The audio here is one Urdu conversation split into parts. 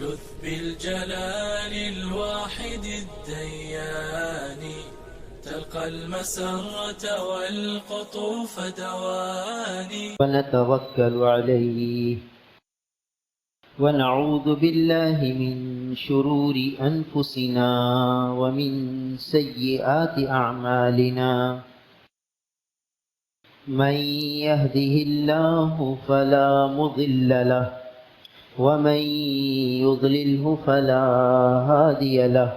يثبي الجلال الواحد الديان، تلقى المسرة والقطوف دواني. ونتوكل عليه ونعوذ بالله من شرور أنفسنا ومن سيئات أعمالنا، من يهده الله فلا مضل له ومن يضلله فلا هادي له،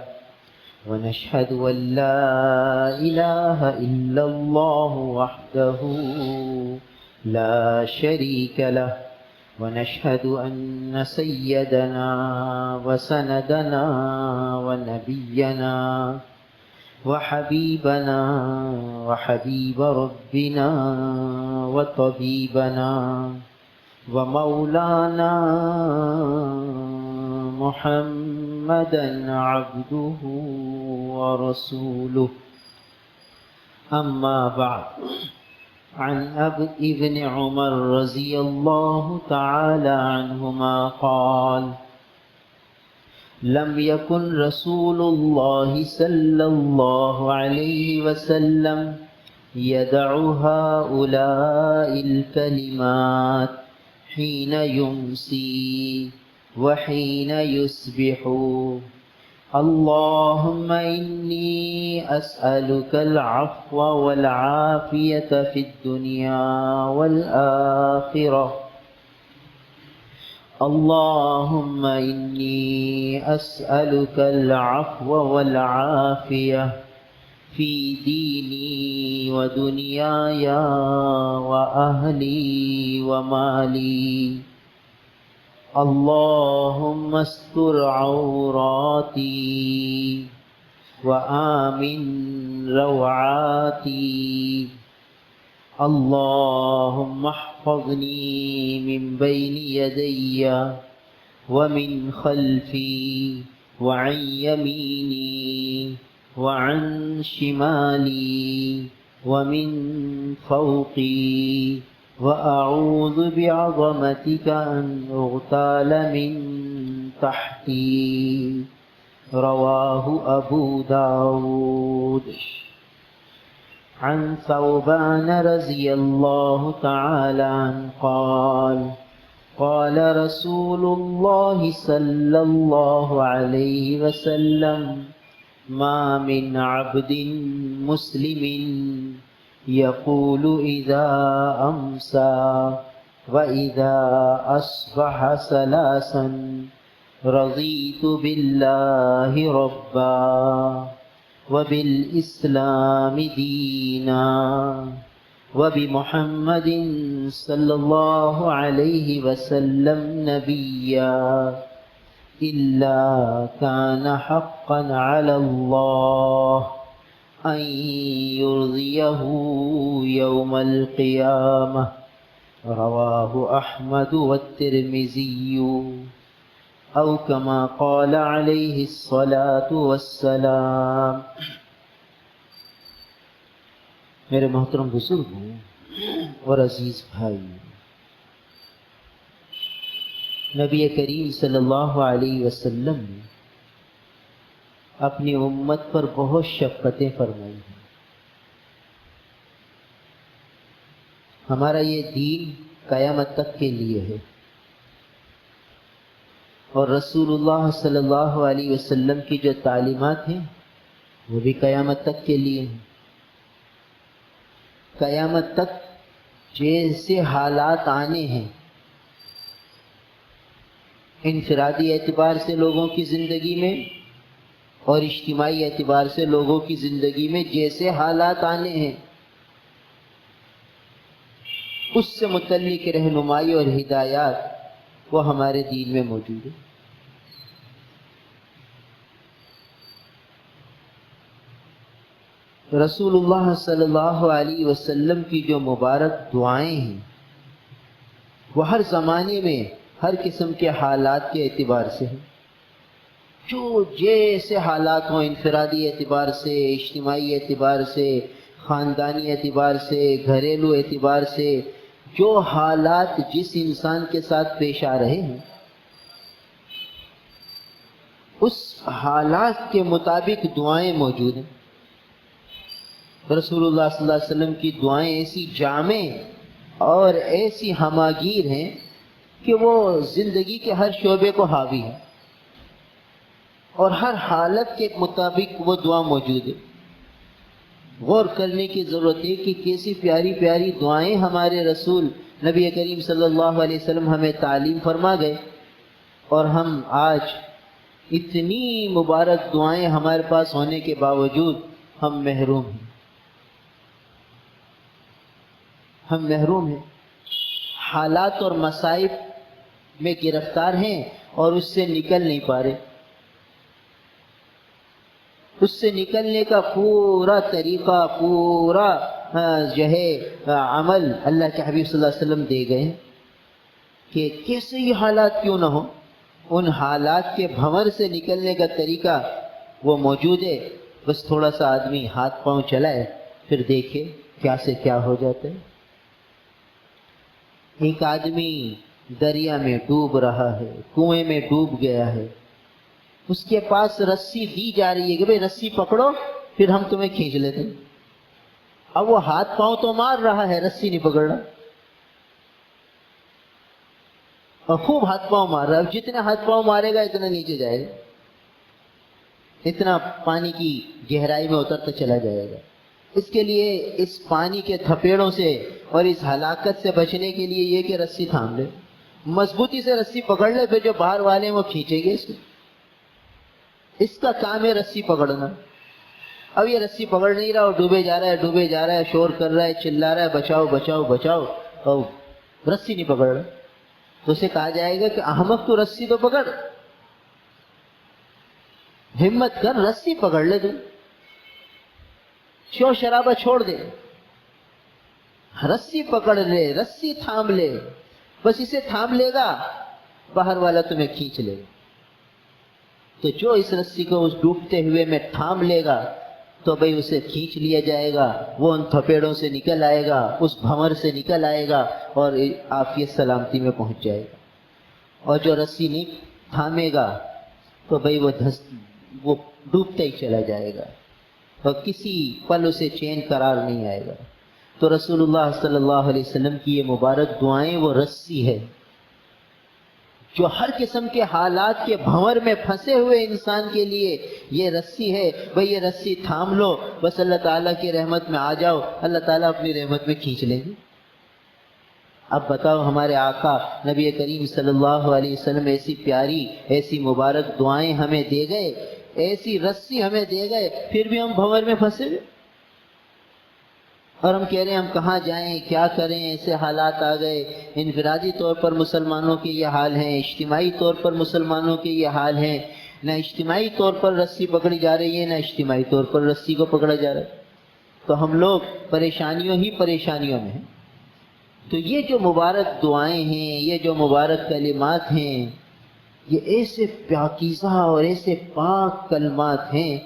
ونشهد أن لا إله إلا الله وحده لا شريك له، ونشهد أن سيدنا وسندنا ونبينا وحبيبنا وحبيب ربنا وطبيبنا ومولانا محمدا عبده ورسوله. أما بعد، عن ابن عمر رضي الله تعالى عنهما قال: لم يكن رسول الله صلى الله عليه وسلم يدع هؤلاء الكلمات حين يمسي وحين يصبح: اللهم إني أسألك العفو والعافية في الدنيا والآخرة، اللهم إني أسألك العفو والعافية في ديني ودنياي وأهلي ومالي، اللهم استر عوراتي وآمن روعاتي، اللهم احفظني من بين يدي ومن خلفي وعن يميني وعن شمالي ومن فوقي، وأعوذ بعظمتك أن أغتال من تحتي. رواه أبو داود. عن ثوبان رضي الله تعالى عنه قال: قال رسول الله صلى الله عليه وسلم: ما من عبد مسلم يقول إذا أمسى وإذا أصبح ثلاثا: رضيت بالله ربا وبالإسلام دينا وبمحمد صلى الله عليه وسلم نبيا، إلا كان حقا على الله أن يرضيه يوم القيامة. رواه أحمد والترمذي، أو كما قال عليه الصلاة والسلام. میرے محترم بزرگوں اور عزیز بھائی، نبی کریم صلی اللہ علیہ وسلم نے اپنی امت پر بہت شفقتیں فرمائی ہیں. ہمارا یہ دین قیامت تک کے لیے ہے، اور رسول اللہ صلی اللہ علیہ وسلم کی جو تعلیمات ہیں وہ بھی قیامت تک کے لیے ہیں. قیامت تک جیسے حالات آنے ہیں، انفرادی اعتبار سے لوگوں کی زندگی میں اور اجتماعی اعتبار سے لوگوں کی زندگی میں جیسے حالات آنے ہیں، اس سے متعلق رہنمائی اور ہدایات وہ ہمارے دین میں موجود ہے. رسول اللہ صلی اللہ علیہ وسلم کی جو مبارک دعائیں ہیں وہ ہر زمانے میں ہر قسم کے حالات کے اعتبار سے ہیں. جو جیسے حالات ہوں، انفرادی اعتبار سے، اجتماعی اعتبار سے، خاندانی اعتبار سے، گھریلو اعتبار سے، جو حالات جس انسان کے ساتھ پیش آ رہے ہیں، اس حالات کے مطابق دعائیں موجود ہیں۔ رسول اللہ صلی اللہ علیہ وسلم کی دعائیں ایسی جامع اور ایسی ہماگیر ہیں کہ وہ زندگی کے ہر شعبے کو حاوی ہے، اور ہر حالت کے مطابق وہ دعا موجود ہے۔ غور کرنے کی ضرورت ہے کہ کیسی پیاری پیاری دعائیں ہمارے رسول نبی کریم صلی اللہ علیہ وسلم ہمیں تعلیم فرما گئے، اور ہم آج اتنی مبارک دعائیں ہمارے پاس ہونے کے باوجود ہم محروم ہیں، ہم محروم ہیں، حالات اور مصائب میں گرفتار ہیں اور اس سے نکل نہیں پا رہے۔ اس سے نکلنے کا پورا طریقہ، پورا جو ہے عمل اللہ کے حبیب صلی اللہ علیہ وسلم دے گئے کہ کیسے یہ حالات کیوں نہ ہو، ان حالات کے بھنور سے نکلنے کا طریقہ وہ موجود ہے۔ بس تھوڑا سا آدمی ہاتھ پاؤں چلائے، پھر دیکھے کیا سے کیا ہو جاتا ہے۔ ایک آدمی دریا میں ڈوب رہا ہے، کنویں میں ڈوب گیا ہے، اس کے پاس رسی دی جا رہی ہے کہ بھئی رسی پکڑو پھر ہم تمہیں کھینچ لیتے ہیں۔ اب وہ ہاتھ پاؤں تو مار رہا ہے، رسی نہیں پکڑ رہا، اور خوب ہاتھ پاؤں مار رہا ہے۔ اب جتنے ہاتھ پاؤں مارے گا اتنا نیچے جائے گا، اتنا پانی کی گہرائی میں اترتا چلا جائے گا۔ اس کے لیے اس پانی کے تھپیڑوں سے اور اس ہلاکت سے بچنے کے لیے یہ کہ رسی تھام لے، مضبوطی سے رسی پکڑ لے، پھر جو باہر والے ہیں وہ کھینچیں گے اس کو۔ اس کا کام ہے رسی پکڑنا۔ اب یہ رسی پکڑ نہیں رہا اور ڈوبے جا رہا ہے، ڈوبے جا رہا ہے، شور کر رہا ہے، چلا رہا ہے بچاؤ بچاؤ بچاؤ، اور رسی نہیں پکڑ رہا، تو اسے کہا جائے گا کہ احمق تو رسی تو پکڑ، ہمت کر رسی پکڑ لے، تو شور شرابہ چھوڑ دے، رسی پکڑ لے، رسی تھام لے، بس اسے تھام لے گا باہر والا تمہیں کھینچ لے گا۔ تو جو اس رسی کو اس ڈوبتے ہوئے میں تھام لے گا تو بھئی اسے کھینچ لیا جائے گا، وہ ان تھپیڑوں سے نکل آئے گا، اس بھنور سے نکل آئے گا اور عافیت سلامتی میں پہنچ جائے گا۔ اور جو رسی نہیں تھامے گا تو بھئی وہ ڈوبتا ہی چلا جائے گا اور کسی پل اسے چین قرار نہیں آئے گا۔ تو رسول اللہ صلی اللہ علیہ وسلم کی یہ مبارک دعائیں وہ رسی ہے جو ہر قسم کے حالات کے بھنور میں پھنسے ہوئے انسان کے لیے یہ رسی ہے۔ بھئی یہ رسی تھام لو، بس اللہ تعالیٰ کی رحمت میں آ جاؤ، اللہ تعالیٰ اپنی رحمت میں کھینچ لیں گے۔ اب بتاؤ، ہمارے آقا نبی کریم صلی اللہ علیہ وسلم ایسی پیاری، ایسی مبارک دعائیں ہمیں دے گئے، ایسی رسی ہمیں دے گئے، پھر بھی ہم بھنور میں پھنسے ہوئے، اور ہم کہہ رہے ہیں ہم کہاں جائیں، کیا کریں، ایسے حالات آ گئے۔ انفرادی طور پر مسلمانوں کے یہ حال ہیں، اجتماعی طور پر مسلمانوں کے یہ حال ہیں، نہ اجتماعی طور پر رسی پکڑی جا رہی ہے، نہ اجتماعی طور پر رسی کو پکڑا جا رہا ہے، تو ہم لوگ پریشانیوں ہی پریشانیوں میں ہیں۔ تو یہ جو مبارک دعائیں ہیں، یہ جو مبارک کلمات ہیں، یہ ایسے پاکیزہ اور ایسے پاک کلمات ہیں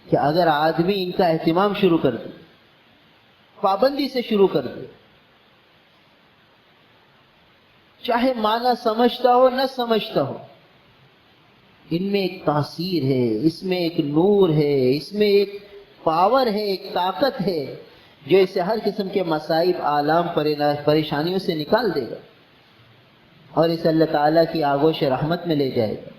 کہ اگر آدمی ان کا اہتمام شروع کر دے، پابندی سے شروع کر دے، چاہے معنی سمجھتا ہو نہ سمجھتا ہو، ان میں ایک تاثیر ہے، اس میں ایک نور ہے، اس میں ایک پاور ہے، ایک طاقت ہے جو اسے ہر قسم کے مصائب، آلام، پریشانیوں سے نکال دے گا اور اسے اللہ تعالیٰ کی آغوش رحمت میں لے جائے گا۔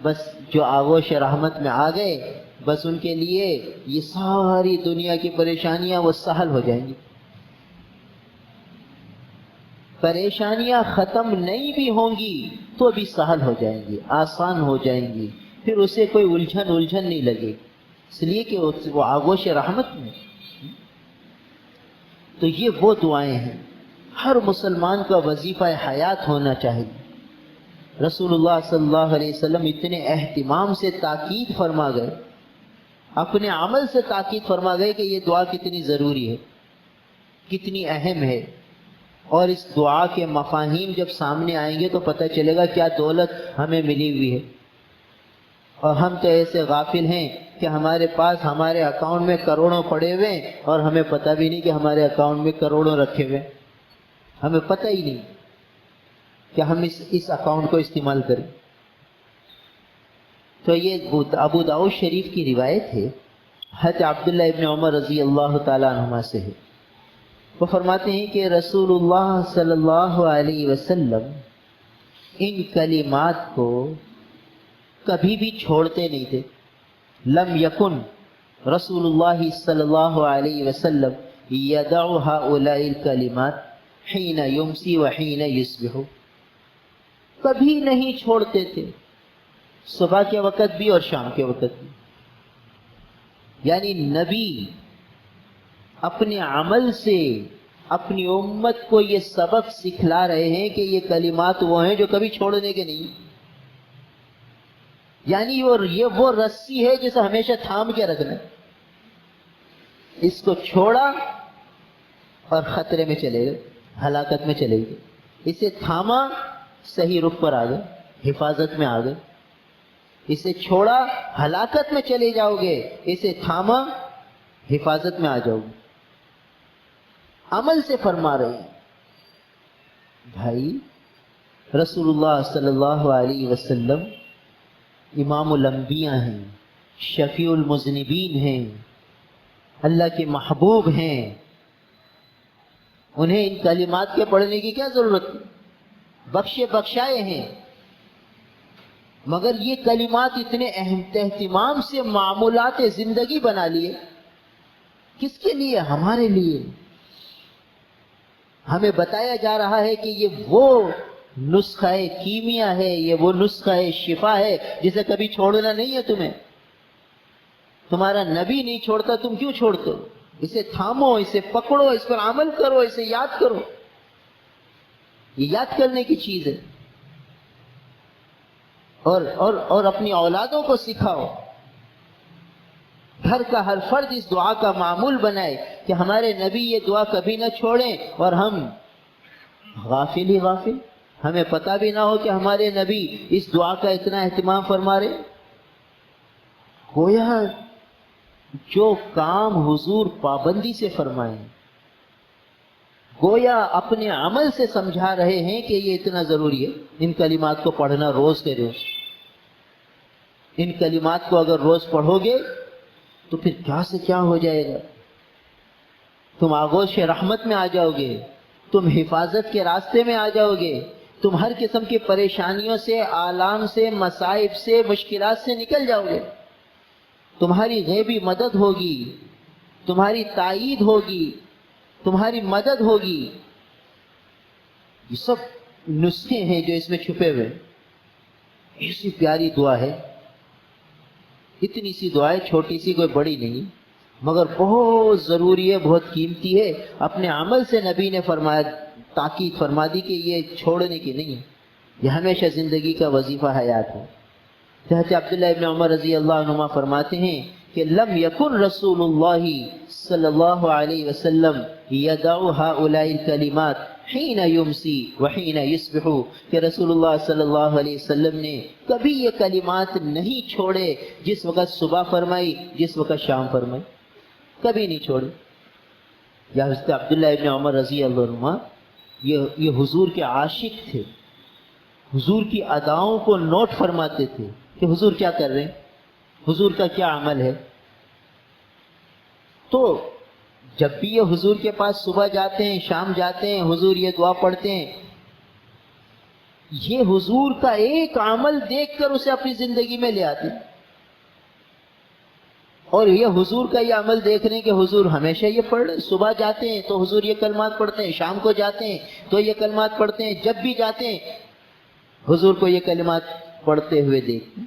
بس جو آغوش رحمت میں آ گئے، بس ان کے لیے یہ ساری دنیا کی پریشانیاں وہ سہل ہو جائیں گی۔ پریشانیاں ختم نہیں بھی ہوں گی تو بھی سہل ہو جائیں گی، آسان ہو جائیں گی، پھر اسے کوئی الجھن نہیں لگے، اس لیے کہ وہ آغوش رحمت میں۔ تو یہ وہ دعائیں ہیں، ہر مسلمان کا وظیفہ حیات ہونا چاہیے۔ رسول اللہ صلی اللہ علیہ وسلم اتنے اہتمام سے تاکید فرما گئے، اپنے عمل سے تاکید فرما گئے کہ یہ دعا کتنی ضروری ہے، کتنی اہم ہے، اور اس دعا کے مفاہیم جب سامنے آئیں گے تو پتہ چلے گا کیا دولت ہمیں ملی ہوئی ہے۔ اور ہم تو ایسے غافل ہیں کہ ہمارے پاس ہمارے اکاؤنٹ میں کروڑوں پڑے ہوئے ہیں اور ہمیں پتہ بھی نہیں کہ ہمارے اکاؤنٹ میں کروڑوں رکھے ہوئے ہیں، ہمیں پتہ ہی نہیں کہ ہم اس اکاؤنٹ کو استعمال کریں۔ تو یہ ابو داؤد شریف کی روایت ہے، حضرت عبداللہ ابن عمر رضی اللہ تعالیٰ عنہما سے ہے۔ وہ فرماتے ہیں کہ رسول اللہ صلی اللہ علیہ وسلم ان کلمات کو کبھی بھی چھوڑتے نہیں تھے۔ لم یکن رسول اللہ صلی اللہ علیہ وسلم یدع ہؤلاء الکلمات حین یمسی وحین یصبح، کبھی نہیں چھوڑتے تھے، صبح کے وقت بھی اور شام کے وقت بھی۔ یعنی نبی اپنے عمل سے اپنی امت کو یہ سبق سکھلا رہے ہیں کہ یہ کلمات وہ ہیں جو کبھی چھوڑنے کے نہیں، یعنی یہ وہ رسی ہے جسے ہمیشہ تھام کے رکھنا ہے۔ اس کو چھوڑا اور خطرے میں چلے گئے، ہلاکت میں چلے گئے۔ اسے تھاما، صحیح رخ پر آ گئے، حفاظت میں آ گئے۔ اسے چھوڑا، ہلاکت میں چلے جاؤ گے، اسے تھاما، حفاظت میں آ جاؤ گے۔ عمل سے فرما رہے ہیں بھائی۔ رسول اللہ صلی اللہ علیہ وسلم امام الانبیاء ہیں، شفیع المذنبین ہیں، اللہ کے محبوب ہیں، انہیں ان کلمات کے پڑھنے کی کیا ضرورت ہے؟ بخشے بخشائے ہیں، مگر یہ کلمات اتنے اہتمام سے معمولات زندگی بنا لیے۔ کس کے لیے؟ ہمارے لیے۔ ہمیں بتایا جا رہا ہے کہ یہ وہ نسخہ کیمیا ہے، یہ وہ نسخہ شفا ہے جسے کبھی چھوڑنا نہیں ہے تمہیں۔ تمہارا نبی نہیں چھوڑتا، تم کیوں چھوڑتے ہو؟ اسے تھامو، اسے پکڑو، اس پر عمل کرو، اسے یاد کرو۔ یہ یاد کرنے کی چیز ہے، اور اپنی اولادوں کو سکھاؤ۔ گھر کا ہر فرد اس دعا کا معمول بنائے کہ ہمارے نبی یہ دعا کبھی نہ چھوڑیں، اور ہم غافل ہی غافل، ہمیں پتہ بھی نہ ہو کہ ہمارے نبی اس دعا کا اتنا اہتمام فرما رہے۔ گویا جو کام حضور پابندی سے فرمائیں، گویا اپنے عمل سے سمجھا رہے ہیں کہ یہ اتنا ضروری ہے۔ ان کلمات کو پڑھنا روز کے روز۔ ان کلمات کو اگر روز پڑھو گے تو پھر کیا سے کیا ہو جائے گا۔ تم آغوش رحمت میں آ جاؤ گے، تم حفاظت کے راستے میں آ جاؤ گے، تم ہر قسم کی پریشانیوں سے، آلام سے، مصائب سے، مشکلات سے نکل جاؤ گے۔ تمہاری غیبی مدد ہوگی، تمہاری تائید ہوگی، تمہاری مدد ہوگی۔ یہ سب نسخے ہیں جو اس میں چھپے ہوئے۔ ایسی پیاری دعا ہے، اتنی سی دعا ہے، چھوٹی سی، کوئی بڑی نہیں، مگر بہت ضروری ہے، بہت قیمتی ہے۔ اپنے عمل سے نبی نے فرمایا، تاکید فرما دی کہ یہ چھوڑنے کی نہیں ہے، یہ ہمیشہ زندگی کا وظیفہ حیات ہے۔ حضرت عبداللہ ابن عمر رضی اللہ عنہما فرماتے ہیں کہ لم یکن رسول اللہ صلی اللہ علیہ وسلم یدع ہؤلاء الکلمات حین یمسی وحین یصبح، کہ رسول اللہ صلی اللہ علیہ وسلم نے کبھی یہ کلمات نہیں چھوڑے، جس وقت صبح فرمائی، جس وقت شام فرمائی، کبھی نہیں چھوڑے۔ یا حضرت عبداللہ ابن عمر رضی اللہ عنہما یہ حضور کے عاشق تھے، حضور کی اداؤں کو نوٹ فرماتے تھے کہ حضور کیا کر رہے ہیں، حضور کا کیا عمل ہے۔ تو جب بھی یہ حضور کے پاس صبح جاتے ہیں، شام جاتے ہیں، حضور یہ دعا پڑھتے ہیں، یہ حضور کا ایک عمل دیکھ کر اسے اپنی زندگی میں لے آتے ہیں، اور یہ حضور کا یہ عمل دیکھ رہے ہیں کہ حضور ہمیشہ یہ پڑھ رہے ہیں۔ صبح جاتے ہیں تو حضور یہ کلمات پڑھتے ہیں، شام کو جاتے ہیں تو یہ کلمات پڑھتے ہیں، جب بھی جاتے ہیں حضور کو یہ کلمات پڑھتے ہوئے دیکھتے ہیں۔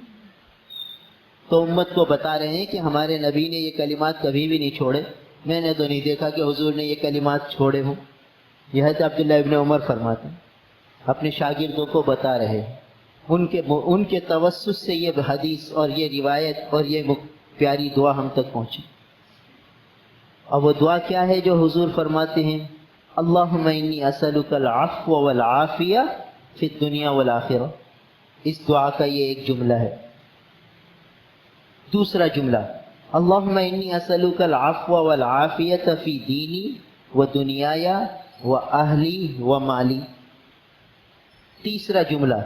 تو امت کو بتا رہے ہیں کہ ہمارے نبی نے یہ کلمات کبھی بھی نہیں چھوڑے، میں نے تو نہیں دیکھا کہ حضور نے یہ کلمات چھوڑے ہوں۔ یہ حضرت عبداللہ ابن عمر فرماتے ہیں، اپنے شاگردوں کو بتا رہے ہیں، ان کے توسط سے یہ حدیث اور یہ روایت اور یہ پیاری دعا ہم تک پہنچی۔ اور وہ دعا کیا ہے جو حضور فرماتے ہیں؟ اللہم انی اسألک العفو والعافیہ فی الدنیا والآخرہ۔ اس دعا کا یہ ایک جملہ ہے۔ دوسرا جملہ، اللہم انی اسألک العفو والعافیہ فی دینی و دنیای و اہلی و مالی۔ تیسرا جملہ،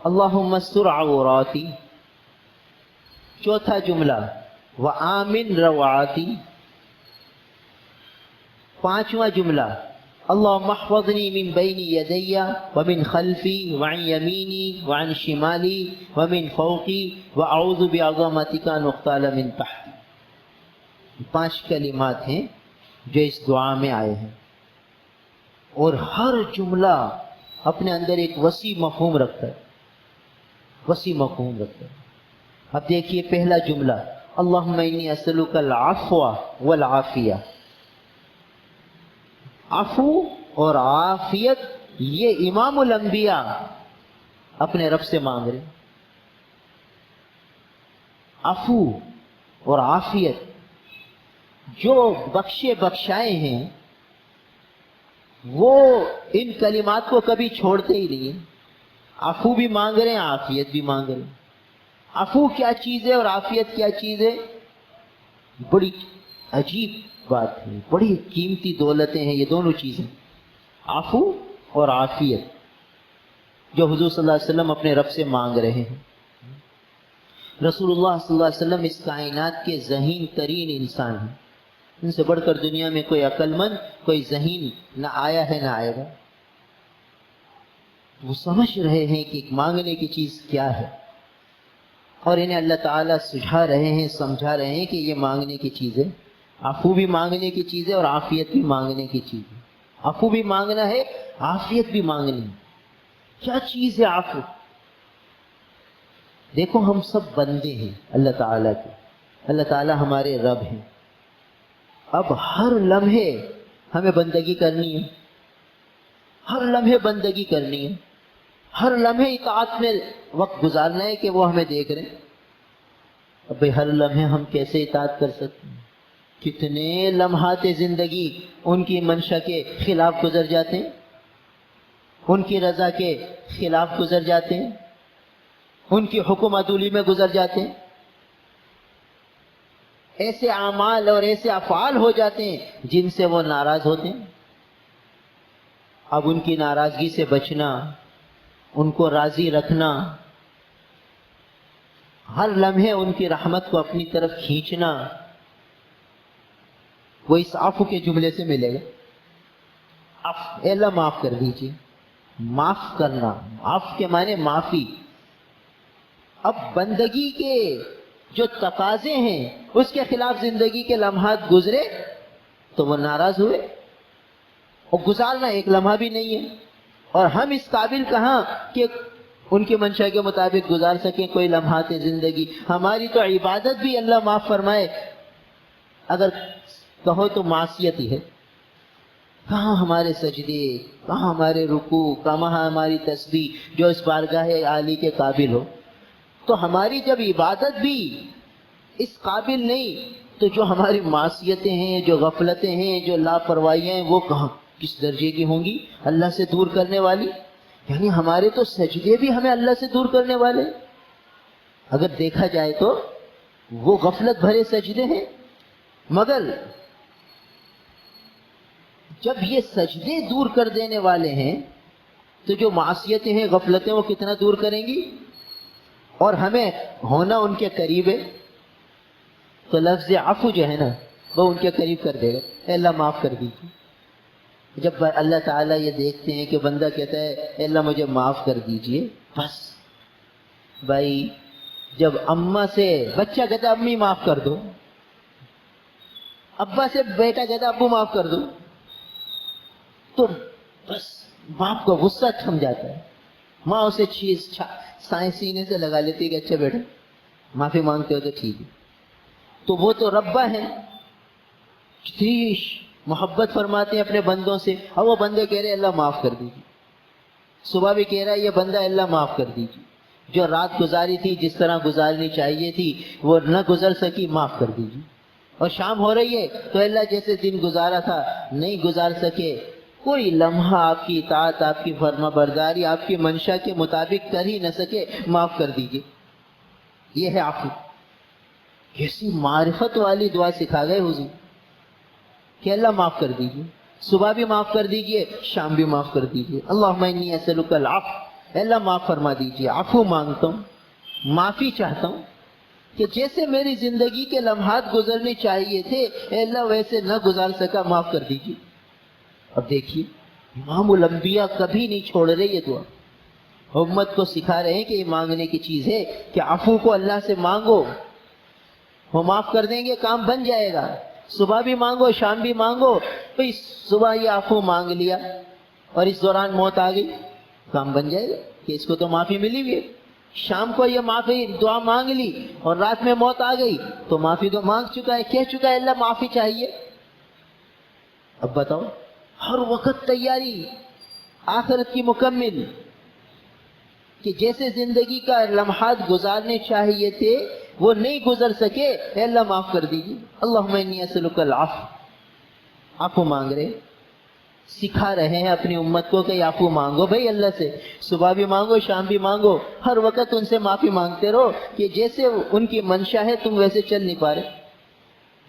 اللہم استر عوراتی چوتھا جملہ وآمن روعاتی، پانچواں جملہ اللہم احفظنی من بین یدی ومن خلفی وعن یمینی وعن شمالی ومن فوقی واعوذ بعظمتک ان اغتال من تحتی۔ 5 کلمات ہیں جو اس دعا میں آئے ہیں، اور ہر جملہ اپنے اندر ایک وسیع مفہوم رکھتا ہے، وسیع مفہوم رکھتا ہے۔ اب دیکھیے پہلا جملہ اللہم انی اسألک العفو والعافیہ، عفو اور عافیت یہ امام الانبیاء اپنے رب سے مانگ رہے ہیں۔ عفو اور عافیت جو بخشے بخشائے ہیں وہ ان کلمات کو کبھی چھوڑتے ہی نہیں ہیں۔ عفو بھی مانگ رہے ہیں، عافیت بھی مانگ رہے ہیں۔ عفو کیا چیز ہے اور عافیت کیا چیز ہے؟ بڑی عجیب بات ہے، بڑی قیمتی دولتیں ہیں یہ دونوں چیزیں، عفو اور عافیت، جو حضور صلی اللہ علیہ وسلم اپنے رب سے مانگ رہے ہیں۔ رسول اللہ صلی اللہ علیہ وسلم اس کائنات کے ذہین ترین انسان ہیں، ان سے بڑھ کر دنیا میں کوئی عقل مند، کوئی ذہین نہ آیا ہے نہ آئے گا۔ وہ سمجھ رہے ہیں کہ مانگنے کی چیز کیا ہے، اور انہیں اللہ تعالیٰ سجھا رہے ہیں، سمجھا رہے ہیں کہ یہ مانگنے کی چیز ہے، عفو بھی مانگنے کی چیز ہے اور عافیت بھی مانگنے کی چیز ہے۔ عفو بھی مانگنا ہے، عافیت بھی مانگنی ہے۔ کیا چیز ہے عفو؟ دیکھو ہم سب بندے ہیں اللہ تعالیٰ کے، اللہ تعالیٰ ہمارے رب ہیں۔ اب ہر لمحے ہمیں بندگی کرنی ہے، ہر لمحے بندگی کرنی ہے، ہر لمحے اطاعت میں وقت گزارنا ہے کہ وہ ہمیں دیکھ رہے ہیں۔ اب بھئی ہر لمحے ہم کیسے اطاعت کر سکتے ہیں؟ کتنے لمحات زندگی ان کی منشا کے خلاف گزر جاتے ہیں، ان کی رضا کے خلاف گزر جاتے ہیں، ان کی حکم عدولی میں گزر جاتے ہیں، ایسے اعمال اور ایسے افعال ہو جاتے ہیں جن سے وہ ناراض ہوتے ہیں۔ اب ان کی ناراضگی سے بچنا، ان کو راضی رکھنا، ہر لمحے ان کی رحمت کو اپنی طرف کھینچنا، وہ اس عفو کے جملے سے ملے گا۔ اے اللہ معاف کر دیجیے، معاف کرنا، معاف کے معنی معافی۔ اب بندگی کے جو تقاضے ہیں اس کے خلاف زندگی کے لمحات گزرے تو وہ ناراض ہوئے، اور گزارنا ایک لمحہ بھی نہیں ہے، اور ہم اس قابل کہاں کہ ان کی منشا کے مطابق گزار سکیں کوئی لمحات زندگی۔ ہماری تو عبادت بھی اللہ معاف فرمائے اگر کہو تو معصیت ہی ہے۔ کہاں ہمارے سجدے، کہاں ہمارے رکوع، کہاں ہماری تسبیح جو اس بارگاہ عالی کے قابل ہو؟ تو ہماری جب عبادت بھی اس قابل نہیں تو جو ہماری معصیتیں ہیں، جو غفلتیں ہیں، جو لاپرواہیاں ہیں، وہ کہاں کس درجے کی ہوں گی اللہ سے دور کرنے والی؟ یعنی ہمارے تو سجدے بھی ہمیں اللہ سے دور کرنے والے، اگر دیکھا جائے تو وہ غفلت بھرے سجدے ہیں۔ مگر جب یہ سجدے دور کر دینے والے ہیں تو جو معصیتیں ہیں، غفلتیں، وہ کتنا دور کریں گی؟ اور ہمیں ہونا ان کے قریب ہے تو لفظ عفو جو ہے نا وہ ان کے قریب کر دے گا۔ اے اللہ معاف کر دیجیے۔ جب اللہ تعالیٰ یہ دیکھتے ہیں کہ بندہ کہتا ہے اے اللہ مجھے معاف کر دیجیے، بس بھائی جب اماں سے بچہ کہتا ہے امی معاف کر دو، ابا سے بیٹا کہتا ہے ابو معاف کر دو، تو بس باپ کو غصہ تھم جاتا ہے۔ ماں اسے سائیں سینے سے لگا لیتی ہے کہ اچھا بیٹا معافی مانگتے ہو تو ٹھیک ہے۔ تو وہ تو ربا ہے، کتنی محبت فرماتے ہیں اپنے بندوں سے، اور وہ بندے کہہ رہے اللہ معاف کر دیجیے۔ صبح بھی کہہ رہا ہے یہ بندہ اللہ معاف کر دیجیے، جو رات گزاری تھی جس طرح گزارنی چاہیے تھی وہ نہ گزر سکی، معاف کر دیجیے۔ اور شام ہو رہی ہے تو اللہ جیسے دن گزارا تھا نہیں گزار سکے، کوئی لمحہ آپ کی اطاعت، آپ کی فرما برداری، آپ کی منشا کے مطابق کر ہی نہ سکے، معاف کر دیجیے۔ یہ ہے عفو۔ کیسی معرفت والی دعا سکھا گئے حضور کہ اللہ معاف کر دیجیے، صبح بھی معاف کر دیجیے، شام بھی معاف کر دیجیے۔ اللہم انی اسألک العفو، اللہ معاف فرما دیجیے، عفو مانگتا ہوں، معافی چاہتا ہوں، کہ جیسے میری زندگی کے لمحات گزرنے چاہیے تھے اے اللہ ویسے نہ گزار سکا، معاف کر دیجیے۔ اب دیکھیے امام الانبیاء کبھی نہیں چھوڑ رہے یہ دعا، امت کو سکھا رہے ہیں کہ یہ مانگنے کی چیز ہے کہ عفو کو اللہ سے مانگو، وہ معاف کر دیں گے، کام بن جائے گا۔ صبح بھی مانگو شام بھی مانگو، بھئی صبح یہ عفو مانگ لیا اور اس دوران موت آ گئی، کام بن جائے گا کہ اس کو تو معافی ملی ہوئی ہے۔ شام کو یہ معافی دعا مانگ لی اور رات میں موت آ گئی تو معافی تو مانگ چکا ہے، کہہ چکا ہے اللہ معافی چاہیے۔ اب بتاؤ، ہر وقت تیاری آخرت کی مکمل، کہ جیسے زندگی کا لمحات گزارنے چاہیے تھے وہ نہیں گزر سکے، اے اللہ معاف کر دیجیے۔ اللہم انی اسألک العفو، عفو مانگ رہے، سکھا رہے ہیں اپنی امت کو کہ عفو مانگو بھائی اللہ سے، صبح بھی مانگو شام بھی مانگو، ہر وقت ان سے معافی مانگتے رہو کہ جیسے ان کی منشا ہے تم ویسے چل نہیں پا رہے،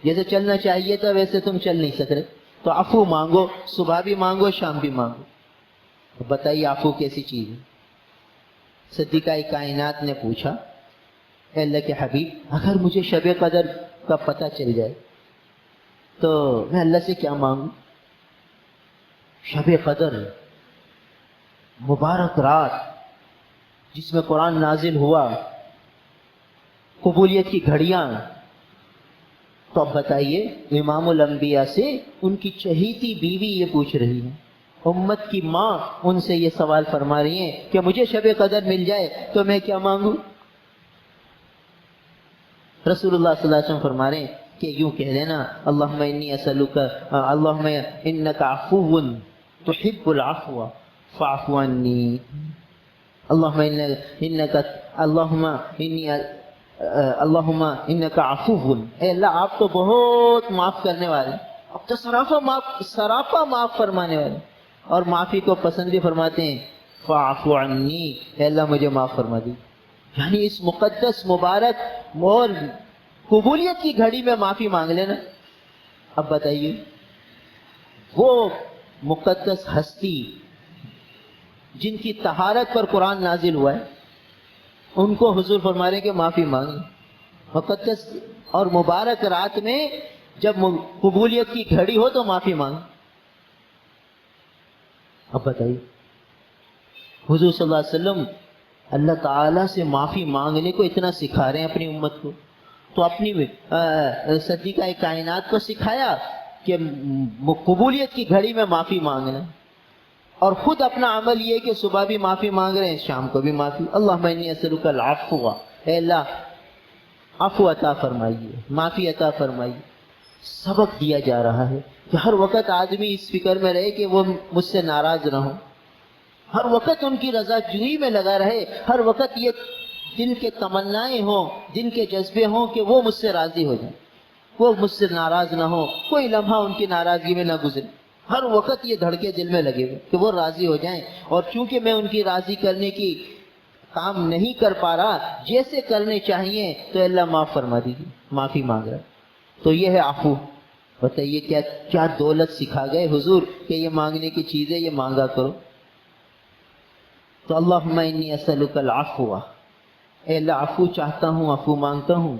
جیسے چلنا چاہیے تھا ویسے تم چل نہیں سک رہے، تو عفو مانگو، صبح بھی مانگو شام بھی مانگو۔ بتائیے عفو کیسی چیز ہے؟ صدیقہ کائنات نے پوچھا اے اللہ کے حبیب اگر مجھے شب قدر کا پتہ چل جائے تو میں اللہ سے کیا مانگوں؟ شب قدر مبارک رات جس میں قرآن نازل ہوا، قبولیت کی گھڑیاں، تو اب بتائیے امام الانبیاء سے ان کی چہیتی بیوی یہ پوچھ رہی ہے، امت کی ماں ان سے یہ سوال فرما رہی ہیں کہ مجھے شب قدر مل جائے تو میں کیا مانگوں؟ رسول اللہ صلی اللہ علیہ وسلم فرما رہے ہیں کہ یوں کہہ دینا اللہم انی اسألک، اللہم انک عفو تحب العفو فاعف عنی، اللہم انک عفو، اے اللہ آپ تو بہت معاف کرنے والے، اب تو سراپا معاف فرمانے والے، اور معافی کو پسند بھی فرماتے ہیں، فاعف عنی، اے اللہ مجھے معاف فرما دی۔ یعنی اس مقدس مبارک اور قبولیت کی گھڑی میں معافی مانگ لینا۔ اب بتائیے وہ مقدس ہستی جن کی طہارت پر قرآن نازل ہوا ہے ان کو حضور فرما رہے ہیں کہ معافی مانگ، مقدس اور مبارک رات میں جب قبولیت کی گھڑی ہو تو معافی مانگ۔ اب بتائیے حضور صلی اللہ علیہ وسلم اللہ تعالیٰ سے معافی مانگنے کو اتنا سکھا رہے ہیں اپنی امت کو، تو اپنی صدیقہ کائنات کو سکھایا کہ قبولیت کی گھڑی میں معافی مانگنا، اور خود اپنا عمل یہ کہ صبح بھی معافی مانگ رہے ہیں شام کو بھی معافی۔ اللہم انی اسألک العفو، اے اللہ عفو عطا فرمائیے، معافی عطا فرمائیے۔ سبق دیا جا رہا ہے کہ ہر وقت آدمی اس فکر میں رہے کہ وہ مجھ سے ناراض نہ ہو، ہر وقت ان کی رضا جوئی میں لگا رہے، ہر وقت یہ دل کے تمنائیں ہوں، دل کے جذبے ہوں کہ وہ مجھ سے راضی ہو جائیں، وہ مجھ سے ناراض نہ ہو، کوئی لمحہ ان کی ناراضگی میں نہ گزرے، ہر وقت یہ دھڑکے دل میں لگے ہوئے کہ وہ راضی ہو جائیں، اور چونکہ میں ان کی راضی کرنے کی کام نہیں کر پا رہا جیسے کرنے چاہیے تو اللہ معاف فرما دیجیے، معافی مانگ رہا۔ تو یہ ہے عفو۔ بتائیے کیا دولت سکھا گئے حضور کہ یہ مانگنے کی چیز ہے، یہ مانگا کرو۔ تو اللہم انی اسألک العفو، اے اللہ عفو چاہتا ہوں، عفو مانگتا ہوں،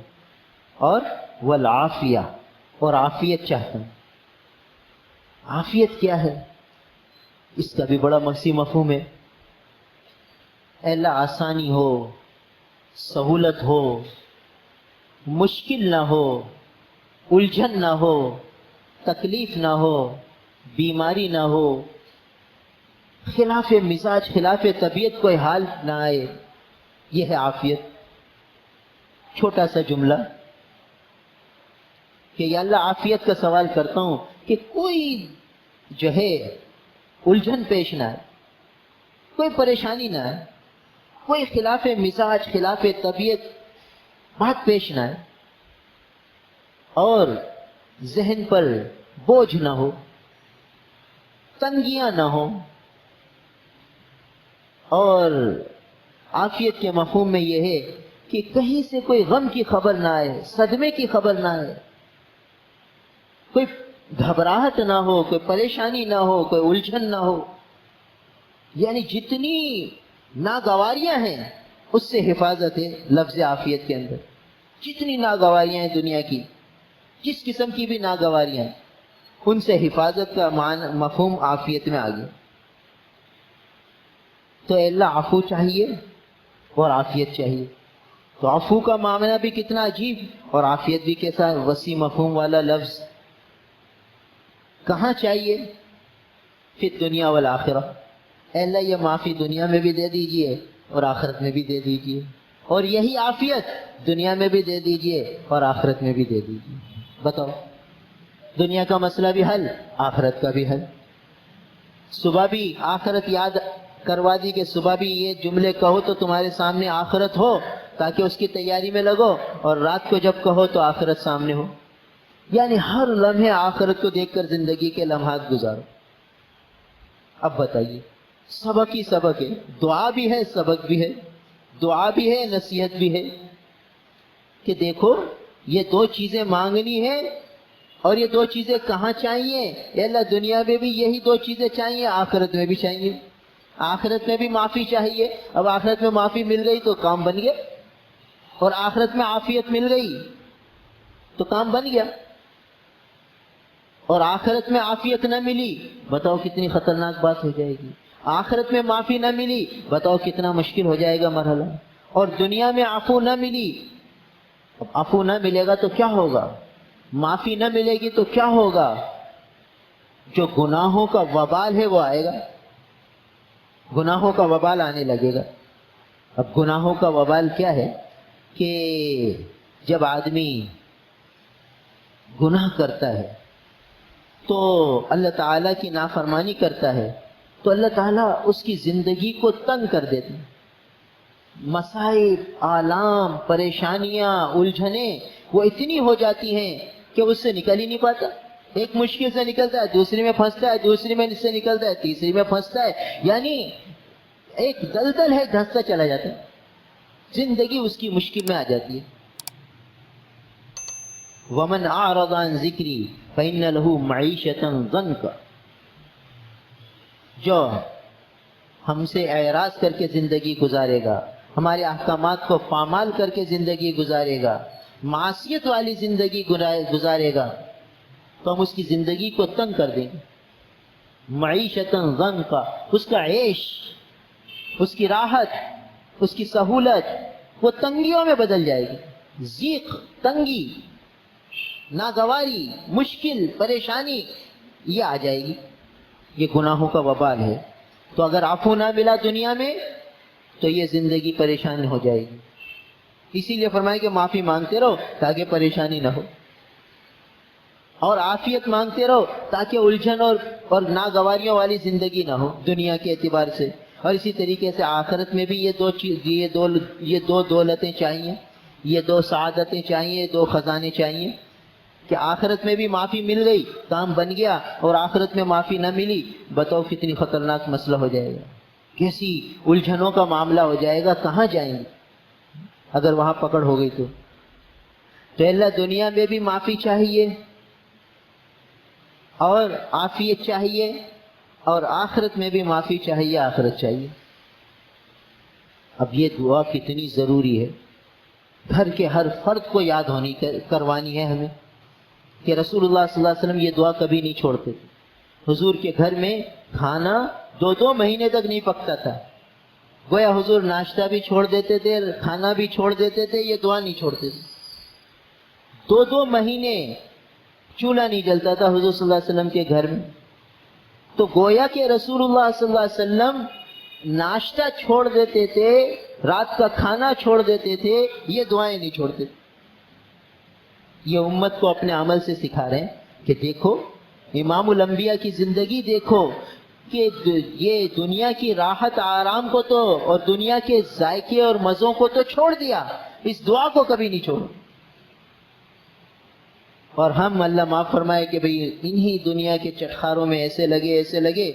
اور والعافیہ، اور عافیت چاہتا ہوں۔ عافیت کیا ہے؟ اس کا بھی بڑا وسیع مفہوم ہے۔ اے اللہ آسانی ہو، سہولت ہو، مشکل نہ ہو، الجھن نہ ہو، تکلیف نہ ہو، بیماری نہ ہو، خلاف مزاج خلاف طبیعت کوئی حال نہ آئے، یہ ہے عافیت۔ چھوٹا سا جملہ کہ یا اللہ عافیت کا سوال کرتا ہوں کہ کوئی جو ہے الجھن پیش نہ آئے، کوئی پریشانی نہ آئے، کوئی خلاف مزاج خلاف طبیعت بات پیش نہ آئے، اور ذہن پر بوجھ نہ ہو، تنگیاں نہ ہو، اور عافیت کے مفہوم میں یہ ہے کہ کہیں سے کوئی غم کی خبر نہ آئے، صدمے کی خبر نہ آئے، کوئی گھبراہٹ نہ ہو، کوئی پریشانی نہ ہو، کوئی الجھن نہ ہو، یعنی جتنی ناگواریاں ہیں اس سے حفاظت ہے لفظ عافیت کے اندر۔ جتنی ناگواریاں ہیں دنیا کی، جس قسم کی بھی ناگواریاں ہیں، ان سے حفاظت کا مفہوم عافیت میں آ گیا۔ تو اللہ عفو چاہیے اور عافیت چاہیے، تو عفو کا معاملہ بھی کتنا عجیب اور عافیت بھی کیسا وسیع مفہوم والا لفظ۔ کہاں چاہیے؟ فی الدنیا والآخرہ، اے اللہ یہ معافی دنیا میں بھی دے دیجئے اور آخرت میں بھی دے دیجئے، اور یہی عافیت دنیا میں بھی دے دیجئے اور آخرت میں بھی دے دیجئے۔ بتاؤ، دنیا کا مسئلہ بھی حل، آخرت کا بھی حل۔ صبح بھی آخرت یاد کروا دی کہ صبح بھی یہ جملے کہو تو تمہارے سامنے آخرت ہو، تاکہ اس کی تیاری میں لگو، اور رات کو جب کہو تو آخرت سامنے ہو، یعنی ہر لمحے آخرت کو دیکھ کر زندگی کے لمحات گزارو۔ اب بتائیے، سبق ہی سبق ہے، دعا بھی ہے، سبق بھی ہے، دعا بھی ہے، نصیحت بھی ہے، کہ دیکھو یہ دو چیزیں مانگنی ہے، اور یہ دو چیزیں کہاں چاہیے؟ اے اللہ دنیا میں بھی یہی دو چیزیں چاہیے، آخرت میں بھی چاہیے۔ آخرت میں بھی معافی چاہیے، اب آخرت میں معافی مل گئی تو کام بن گیا، اور آخرت میں عافیت مل گئی تو کام بن گیا، اور آخرت میں عافیت نہ ملی، بتاؤ کتنی خطرناک بات ہو جائے گی۔ آخرت میں معافی نہ ملی، بتاؤ کتنا مشکل ہو جائے گا مرحلہ، اور دنیا میں عفو نہ ملی، اب عفو نہ ملے گا تو کیا ہوگا؟ معافی نہ ملے گی تو کیا ہوگا؟ جو گناہوں کا وبال ہے وہ آئے گا، گناہوں کا وبال آنے لگے گا۔ اب گناہوں کا وبال کیا ہے کہ جب آدمی گناہ کرتا ہے تو اللہ تعالیٰ کی نافرمانی کرتا ہے تو اللہ تعالیٰ اس کی زندگی کو تنگ کر دیتے ہیں، مصائب، آلام، پریشانیاں، الجھنیں وہ اتنی ہو جاتی ہیں کہ اس سے نکل ہی نہیں پاتا۔ ایک مشکل سے نکلتا ہے، دوسری میں پھنستا ہے، دوسری میں سے نکلتا ہے، تیسری میں پھنستا ہے، یعنی ایک دلدل ہے، دھستا چلا جاتا ہے، زندگی اس کی مشکل میں آ جاتی ہے۔ وَمَنْ أَعْرَضَ عَنْ ذِكْرِي فَإِنَّ لَهُ مَعِيشَةً ضَنْكَ، جو ہم سے اعراض کر کے زندگی گزارے گا، ہمارے احکامات کو پامال کر کے زندگی گزارے گا، معصیت والی زندگی گزارے گا، تو ہم اس کی زندگی کو تنگ کر دیں گے۔ معیشتاً ضنکا، اس کا عیش، اس کی راحت، اس کی سہولت وہ تنگیوں میں بدل جائے گی، ضیق، تنگی، ناگواری، مشکل، پریشانی یہ آ جائے گی۔ یہ گناہوں کا وبال ہے۔ تو اگر عفو نہ ملا دنیا میں تو یہ زندگی پریشان ہو جائے گی، اسی لیے فرمایا کہ معافی مانگتے رہو تاکہ پریشانی نہ ہو، اور عافیت مانگتے رہو تاکہ الجھن اور ناگواریوں والی زندگی نہ ہو دنیا کے اعتبار سے۔ اور اسی طریقے سے آخرت میں بھی یہ دو دولتیں چاہیے، یہ دو سعادتیں چاہیے، یہ دو خزانے چاہیے، کہ آخرت میں بھی معافی مل گئی، کام بن گیا، اور آخرت میں معافی نہ ملی، بتاؤ کتنی خطرناک مسئلہ ہو جائے گا، کیسی الجھنوں کا معاملہ ہو جائے گا، کہاں جائیں گے اگر وہاں پکڑ ہو گئی تو اللہ دنیا میں بھی معافی چاہیے اور عافیت چاہیے، اور آخرت میں بھی معافی چاہیے، آخرت چاہیے۔ اب یہ دعا کتنی ضروری ہے، گھر کے ہر فرد کو یاد کروانی ہے ہمیں، کہ رسول اللہ صلی اللہ علیہ وسلم یہ دعا کبھی نہیں چھوڑتے تھے۔ حضور کے گھر میں کھانا 2 مہینے تک نہیں پکتا تھا، گویا حضور ناشتہ بھی چھوڑ دیتے تھے، کھانا بھی چھوڑ دیتے تھے، یہ دعا نہیں چھوڑتے تھے۔ 2 مہینے چولہا نہیں جلتا تھا حضور صلی اللہ علیہ وسلم کے گھر میں، تو گویا کہ رسول اللہ صلی اللہ علیہ وسلم ناشتہ چھوڑ دیتے تھے، رات کا کھانا چھوڑ دیتے تھے، یہ دعائیں نہیں چھوڑتے تھے۔ یہ امت کو اپنے عمل سے سکھا رہے ہیں کہ دیکھو امام الانبیاء کی زندگی دیکھو، کہ یہ دنیا کی راحت آرام کو تو اور دنیا کے ذائقے اور مزوں کو تو چھوڑ دیا، اس دعا کو کبھی نہیں چھوڑا۔ اور ہم اللہ معاف فرمائے کہ بھئی انہی دنیا کے چٹخاروں میں ایسے لگے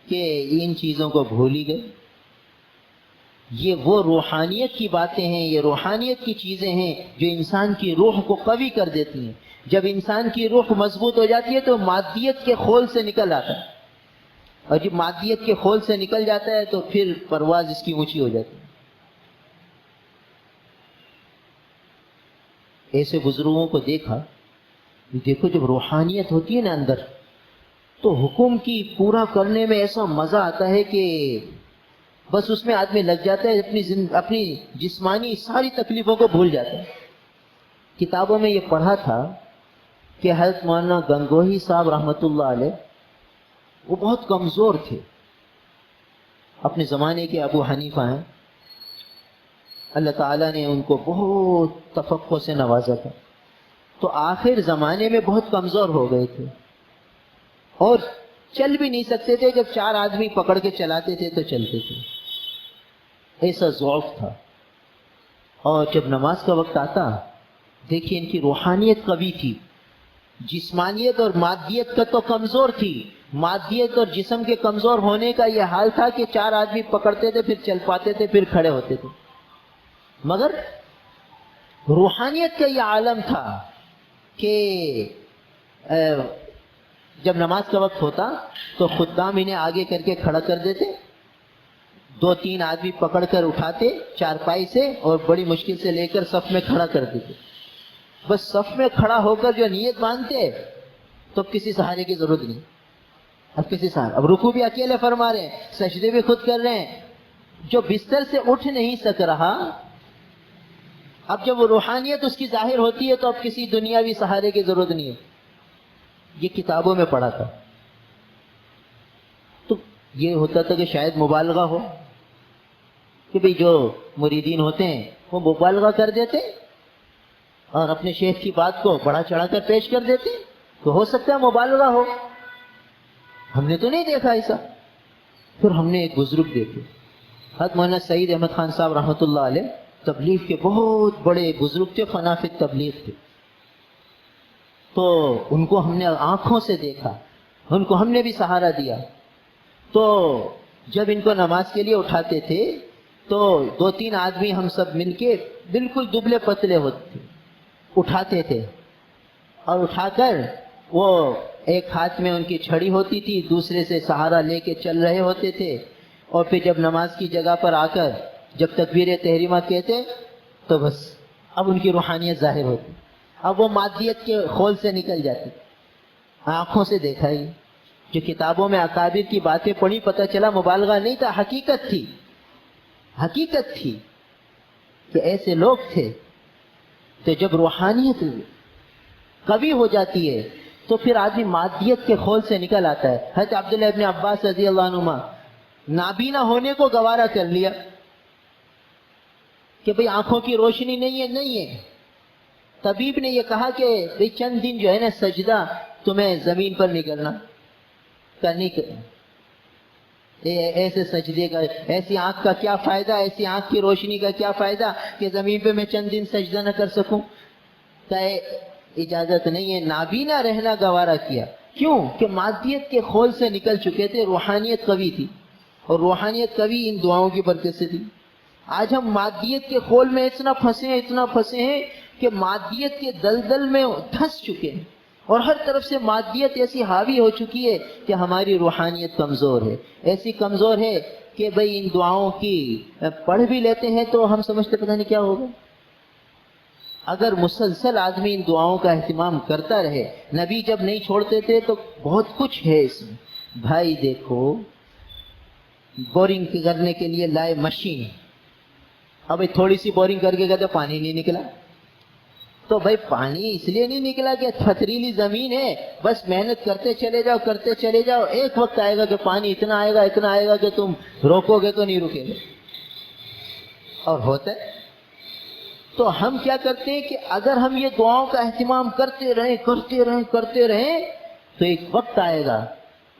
کہ ان چیزوں کو بھول ہی گئے۔ یہ وہ روحانیت کی باتیں ہیں، یہ روحانیت کی چیزیں ہیں جو انسان کی روح کو قوی کر دیتی ہیں۔ جب انسان کی روح مضبوط ہو جاتی ہے تو مادیت کے خول سے نکل آتا ہے، اور جب مادیت کے خول سے نکل جاتا ہے تو پھر پرواز اس کی اونچی ہو جاتی ہے۔ ایسے بزرگوں کو دیکھا، دیکھو جب روحانیت ہوتی ہے نا اندر تو حکم کی پورا کرنے میں ایسا مزہ آتا ہے کہ بس اس میں آدمی لگ جاتا ہے، اپنی جسمانی ساری تکلیفوں کو بھول جاتا ہے۔ کتابوں میں یہ پڑھا تھا کہ حضرت مولانا گنگوہی صاحب رحمۃ اللہ علیہ وہ بہت کمزور تھے، اپنے زمانے کے ابو حنیفہ ہیں، اللہ تعالیٰ نے ان کو بہت تفقع سے نوازا تھا، تو آخر زمانے میں بہت کمزور ہو گئے تھے اور چل بھی نہیں سکتے تھے، جب 4 آدمی پکڑ کے چلاتے تھے تو چلتے تھے، ایسا ضعف تھا۔ اور جب نماز کا وقت آتا دیکھیے ان کی روحانیت قوی تھی، جسمانیت اور مادیت کا تو کمزور تھی، مادیت اور جسم کے کمزور ہونے کا یہ حال تھا کہ 4 آدمی پکڑتے تھے پھر چل پاتے تھے پھر کھڑے ہوتے تھے، مگر روحانیت کا یہ عالم تھا کہ جب نماز کا وقت ہوتا تو خدام انہیں آگے کر کے کھڑا کر دیتے، 2-3 آدمی پکڑ کر اٹھاتے چارپائی سے اور بڑی مشکل سے لے کر صف میں کھڑا کر دیتے، بس صف میں کھڑا ہو کر جو نیت باندھتے تو کسی سہارے کی ضرورت نہیں، اب کسی سہارے، اب رکوع بھی اکیلے فرما رہے ہیں، سجدے بھی خود کر رہے ہیں، جو بستر سے اٹھ نہیں سک رہا، اب جب وہ روحانیت اس کی ظاہر ہوتی ہے تو اب کسی دنیاوی سہارے کی ضرورت نہیں ہے۔ یہ کتابوں میں پڑھا تھا، تو یہ ہوتا تھا کہ شاید مبالغہ ہو کہ بھئی جو مریدین ہوتے ہیں وہ مبالغہ کر دیتے اور اپنے شیخ کی بات کو بڑا چڑھا کر پیش کر دیتے، تو ہو سکتا ہے مبالغہ ہو، ہم نے تو نہیں دیکھا ایسا۔ پھر ہم نے ایک بزرگ دیکھے، حضرت مولانا سعید احمد خان صاحب رحمۃ اللہ علیہ، تبلیغ کے بہت بڑے بزرگ تھے، فنافی تبلیغ تھے، تو ان کو ہم نے آنکھوں سے دیکھا، ان کو ہم نے بھی سہارا دیا، تو جب ان کو نماز کے لیے اٹھاتے تھے تو 2-3 آدمی ہم سب مل کے بالکل دبلے پتلے ہوتے تھے، اٹھاتے تھے، اور اٹھا کر وہ ایک ہاتھ میں ان کی چھڑی ہوتی تھی، دوسرے سے سہارا لے کے چل رہے ہوتے تھے، اور پھر جب نماز کی جگہ پر آ کر جب تکبیر تحریمہ کہتے تو بس اب ان کی روحانیت ظاہر ہوتی، اب وہ مادیت کے خول سے نکل جاتی۔ آنکھوں سے دیکھا ہی، جو کتابوں میں اکابر کی باتیں پڑھی پتہ چلا مبالغہ نہیں تھا، حقیقت تھی، حقیقت تھی کہ ایسے لوگ تھے۔ تو جب روحانیت قوی ہو جاتی ہے تو پھر آدمی مادیت کے خول سے نکل آتا ہے۔ حضرت عبداللہ ابن عباس رضی اللہ عنہما نابینا ہونے کو گوارا کر لیا کہ بھئی آنکھوں کی روشنی نہیں ہے، طبیب نے یہ کہا کہ بھئی چند دن جو ہے نا سجدہ تمہیں زمین پر نہیں کرنی، ایسے سجدے کا، ایسی آنکھ کا کیا فائدہ، ایسی آنکھ کی روشنی کا کیا فائدہ کہ زمین پہ میں چند دن سجدہ نہ کر سکوں، کہ اجازت نہیں ہے، نابینا رہنا گوارا کیا۔ کیوں کہ مادیت کے خول سے نکل چکے تھے، روحانیت قوی تھی، اور روحانیت قوی ان دعاؤں کی برکت سے تھی۔ آج ہم مادیت کے خول میں اتنا پھنسے ہیں کہ مادیت کے دلدل میں دھنس چکے ہیں، اور ہر طرف سے مادیت ایسی حاوی ہو چکی ہے کہ ہماری روحانیت کمزور ہے، ایسی کمزور ہے کہ بھئی ان دعاؤں کی پڑھ بھی لیتے ہیں تو ہم سمجھتے پتہ نہیں کیا ہوگا۔ اگر مسلسل آدمی ان دعاؤں کا اہتمام کرتا رہے، نبی جب نہیں چھوڑتے تھے تو بہت کچھ ہے اس میں۔ بھائی دیکھو، بورنگ کرنے کے لیے لائے مشین، اب تھوڑی سی بورنگ کر کے کہتے پانی نہیں نکلا، تو بھائی پانی اس لیے نہیں نکلا کہ پتھریلی زمین ہے، بس محنت کرتے چلے جاؤ، ایک وقت آئے گا کہ پانی اتنا آئے گا کہ تم روکو گے تو نہیں رکے گے، اور ہوتا ہے۔ تو ہم کیا کرتے ہیں کہ اگر ہم یہ دعاؤں کا اہتمام کرتے رہیں تو ایک وقت آئے گا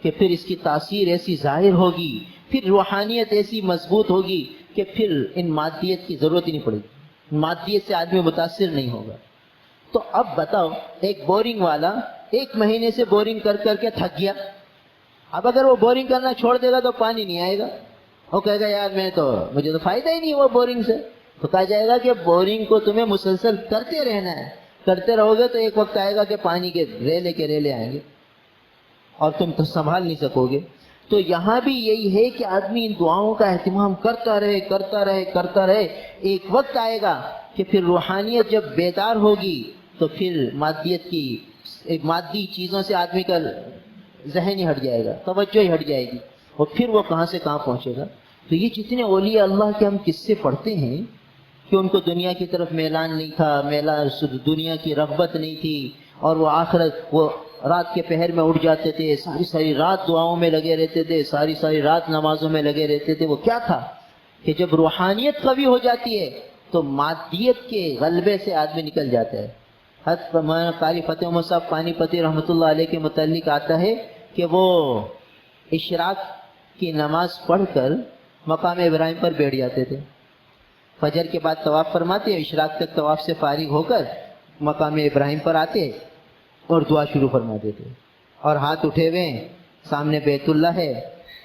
کہ پھر اس کی تاثیر ایسی ظاہر ہوگی، پھر روحانیت ایسی مضبوط ہوگی کہ پھر ان مادیت کی ضرورت ہی نہیں پڑے گی، مادیت سے آدمی متاثر نہیں ہوگا۔ تو اب بتاؤ، ایک بورنگ والا 1 مہینے سے بورنگ کر کے تھک گیا، اب اگر وہ بورنگ کرنا چھوڑ دے گا تو پانی نہیں آئے گا، وہ کہے گا یار مجھے تو فائدہ ہی نہیں وہ بورنگ سے۔ تو کہا جائے گا کہ بورنگ کو تمہیں مسلسل کرتے رہنا ہے، کرتے رہو گے تو ایک وقت آئے گا کہ پانی کے ریلے آئیں گے اور تم تو سنبھال نہیں سکو گے۔ تو یہاں بھی یہی ہے کہ آدمی ان دعاؤں کا اہتمام کرتا رہے، ایک وقت آئے گا کہ پھر روحانیت جب بیدار ہوگی تو پھر مادیت کی ایک مادی چیزوں سے آدمی کا ذہن ہی ہٹ جائے گا، توجہ ہی ہٹ جائے گی، اور پھر وہ کہاں سے کہاں پہنچے گا۔ تو یہ جتنے اولیاء اللہ کے ہم قصے پڑھتے ہیں کہ ان کو دنیا کی طرف میلان نہیں تھا، دنیا کی رغبت نہیں تھی، اور وہ آخرت وہ رات کے پہر میں اٹھ جاتے تھے، ساری ساری رات دعاؤں میں لگے رہتے تھے، ساری ساری رات نمازوں میں لگے رہتے تھے۔ وہ کیا تھا کہ جب روحانیت قوی ہو جاتی ہے تو مادیت کے غلبے سے آدمی نکل جاتا ہے۔ حضرت مولانا قاری فتح محمد صاحب پانی پتی رحمۃ اللہ علیہ کے متعلق آتا ہے کہ وہ اشراق کی نماز پڑھ کر مقام ابراہیم پر بیٹھ جاتے تھے، فجر کے بعد طواف فرماتے، اشراق تک طواف سے فارغ ہو کر مقام ابراہیم پر آتے اور دعا شروع فرما دیتے، اور ہاتھ اٹھے ہوئے ہیں، سامنے بیت اللہ ہے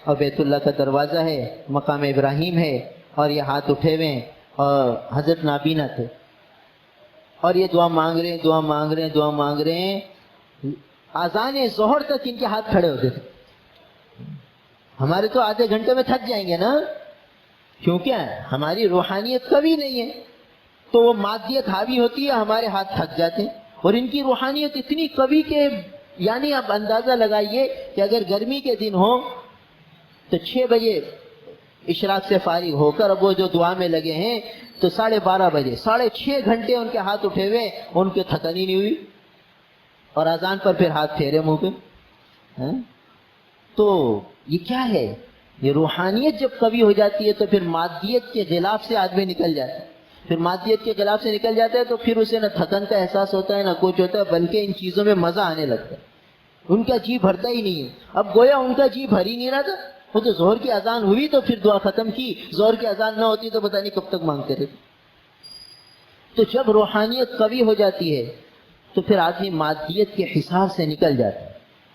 اور بیت اللہ کا دروازہ ہے، مقام ابراہیم ہے، اور یہ ہاتھ اٹھے ہوئے ہیں، اور حضرت نابینا تھے، اور یہ دعا مانگ رہے ہیں، دعا مانگ رہے ہیں، دعا مانگ رہے ہیں۔ اذان ظہر تک ان کے ہاتھ کھڑے ہوتے تھے۔ ہمارے تو آدھے گھنٹے میں تھک جائیں گے نا، کیونکہ ہماری روحانیت کبھی نہیں ہے، تو وہ مادیت حاوی ہوتی ہے، ہمارے ہاتھ تھک جاتے ہیں۔ اور ان کی روحانیت اتنی قوی کہ یعنی آپ اندازہ لگائیے کہ اگر گرمی کے دن ہو تو 6 بجے اشراق سے فارغ ہو کر اب وہ جو دعا میں لگے ہیں تو 12:30 بجے 6.5 گھنٹے ان کے ہاتھ اٹھے ہوئے، ان کے تھکن ہی نہیں ہوئی، اور اذان پر پھر ہاتھ پھیرے منہ پہ۔ تو یہ کیا ہے؟ یہ روحانیت جب قوی ہو جاتی ہے تو پھر مادیت کے غلاف سے آدمی نکل جاتا ہے، پھر مادیت کے خلاف سے نکل جاتا ہے تو پھر اسے نہ تھکن کا احساس ہوتا ہے نہ کچھ ہوتا ہے، بلکہ ان چیزوں میں مزہ آنے لگتا ہے، ان کا جی بھرتا ہی نہیں ہے۔ اب گویا ان کا جی بھر ہی نہیں رہا تھا، وہ تو ظہر کی اذان ہوئی تو پھر دعا ختم کی، ظہر کی اذان نہ ہوتی تو پتہ نہیں کب تک مانگتے رہتے۔ تو جب روحانیت قوی ہو جاتی ہے تو پھر آدمی مادیت کے حساب سے نکل جاتا ہے،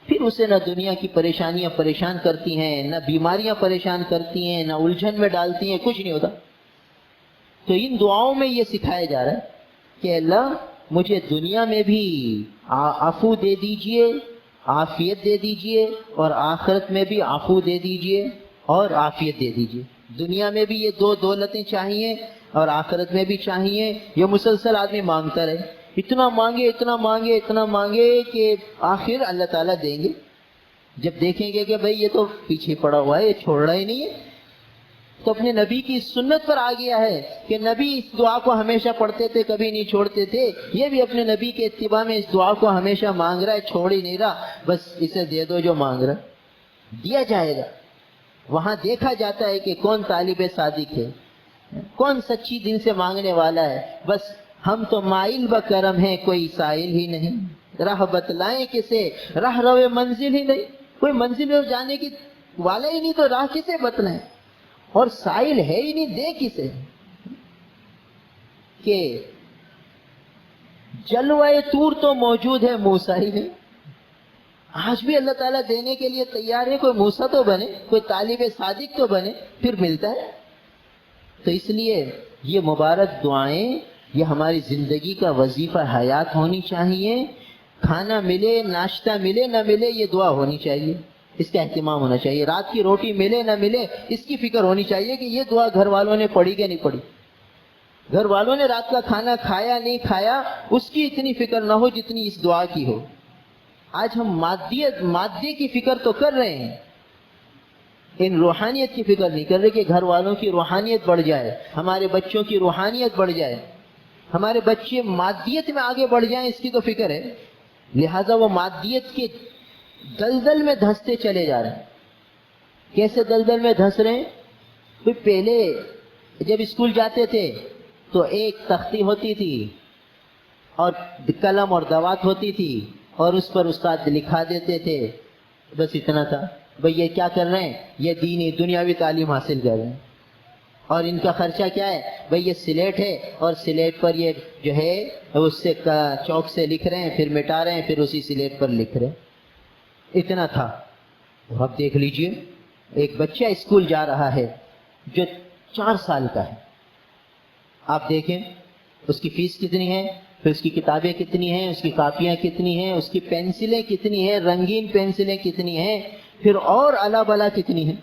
پھر اسے نہ دنیا کی پریشانیاں پریشان کرتی ہیں، نہ بیماریاں پریشان کرتی ہیں، نہ الجھن میں ڈالتی ہیں، کچھ نہیں ہوتا۔ تو ان دعاؤں میں یہ سکھایا جا رہا ہے کہ اللہ مجھے دنیا میں بھی عفو دے دیجئے، عافیت دے دیجئے، اور آخرت میں بھی عفو دے دیجئے اور عافیت دے دیجئے۔ دنیا میں بھی یہ 2 دولتیں چاہیے اور آخرت میں بھی چاہیے۔ یہ مسلسل آدمی مانگتا رہے، اتنا مانگے اتنا مانگے اتنا مانگے کہ آخر اللہ تعالیٰ دیں گے۔ جب دیکھیں گے کہ بھئی یہ تو پیچھے پڑا ہوا ہے، یہ چھوڑ رہا ہی نہیں ہے، تو اپنے نبی کی سنت پر آ گیا ہے کہ نبی اس دعا کو ہمیشہ پڑھتے تھے، کبھی نہیں چھوڑتے تھے، یہ بھی اپنے نبی کے اتباع میں اس دعا کو ہمیشہ مانگ رہا ہے، چھوڑ ہی نہیں رہا، بس اسے دے دو جو مانگ رہا ہے، دیا جائے گا۔ وہاں دیکھا جاتا ہے کہ کون طالب صادق ہے، کون سچی دل سے مانگنے والا ہے۔ بس ہم تو مائل بکرم ہیں، کوئی سائل ہی نہیں، راہ بتلائیں کسے، راہ روے منزل ہی نہیں، کوئی منزل میں جانے کی والا ہی نہیں تو راہ کسے بتلائیں، اور سائل ہے ہی نہیں، دے کسے۔ کہ جلوہ طور تو موجود ہے، موسیٰ ہی نہیں۔ آج بھی اللہ تعالیٰ دینے کے لیے تیار ہے، کوئی موسیٰ تو بنے، کوئی طالب صادق تو بنے، پھر ملتا ہے۔ تو اس لیے یہ مبارک دعائیں یہ ہماری زندگی کا وظیفہ حیات ہونی چاہیے۔ کھانا ملے، ناشتہ ملے نہ ملے، یہ دعا ہونی چاہیے، اس کا اہتمام ہونا چاہیے۔ رات کی روٹی ملے نہ ملے، اس کی فکر ہونی چاہیے کہ یہ دعا گھر والوں نے پڑھی کہ نہیں پڑھی، گھر والوں نے رات کا کھانا کھایا نہیں کھایا، اس کی اتنی فکر نہ ہو جتنی اس دعا کی ہو۔ آج ہم مادے کی فکر تو کر رہے ہیں، ان روحانیت کی فکر نہیں کر رہے کہ گھر والوں کی روحانیت بڑھ جائے، ہمارے بچوں کی روحانیت بڑھ جائے، ہمارے بچے مادیت میں آگے بڑھ جائیں، اس کی تو فکر ہے۔ لہٰذا وہ مادیت کے دلدل میں دھنستے چلے جا رہے ہیں۔ کیسے دلدل میں دھنس رہے ہیں؟ پہلے جب اسکول جاتے تھے تو ایک تختی ہوتی تھی اور قلم اور دوات ہوتی تھی، اور اس پر استاد لکھا دیتے تھے، بس اتنا تھا۔ بھئی یہ کیا کر رہے ہیں؟ یہ دینی دنیاوی تعلیم حاصل کر رہے ہیں، اور ان کا خرچہ کیا ہے؟ بھئی یہ سلیٹ ہے، اور سلیٹ پر یہ جو ہے اس سے چوک سے لکھ رہے ہیں، پھر مٹا رہے ہیں، پھر اسی سلیٹ پر لکھ رہے ہیں، اتنا تھا۔ اور اب دیکھ لیجئے ایک بچہ اسکول جا رہا ہے جو 4 سال کا ہے، آپ دیکھیں اس کی فیس کتنی ہے، پھر اس کی کتابیں کتنی ہیں، اس کی کاپیاں کتنی ہیں، اس کی پینسلیں کتنی ہیں، رنگین پینسلیں کتنی ہیں، پھر اور الا بلا کتنی ہیں،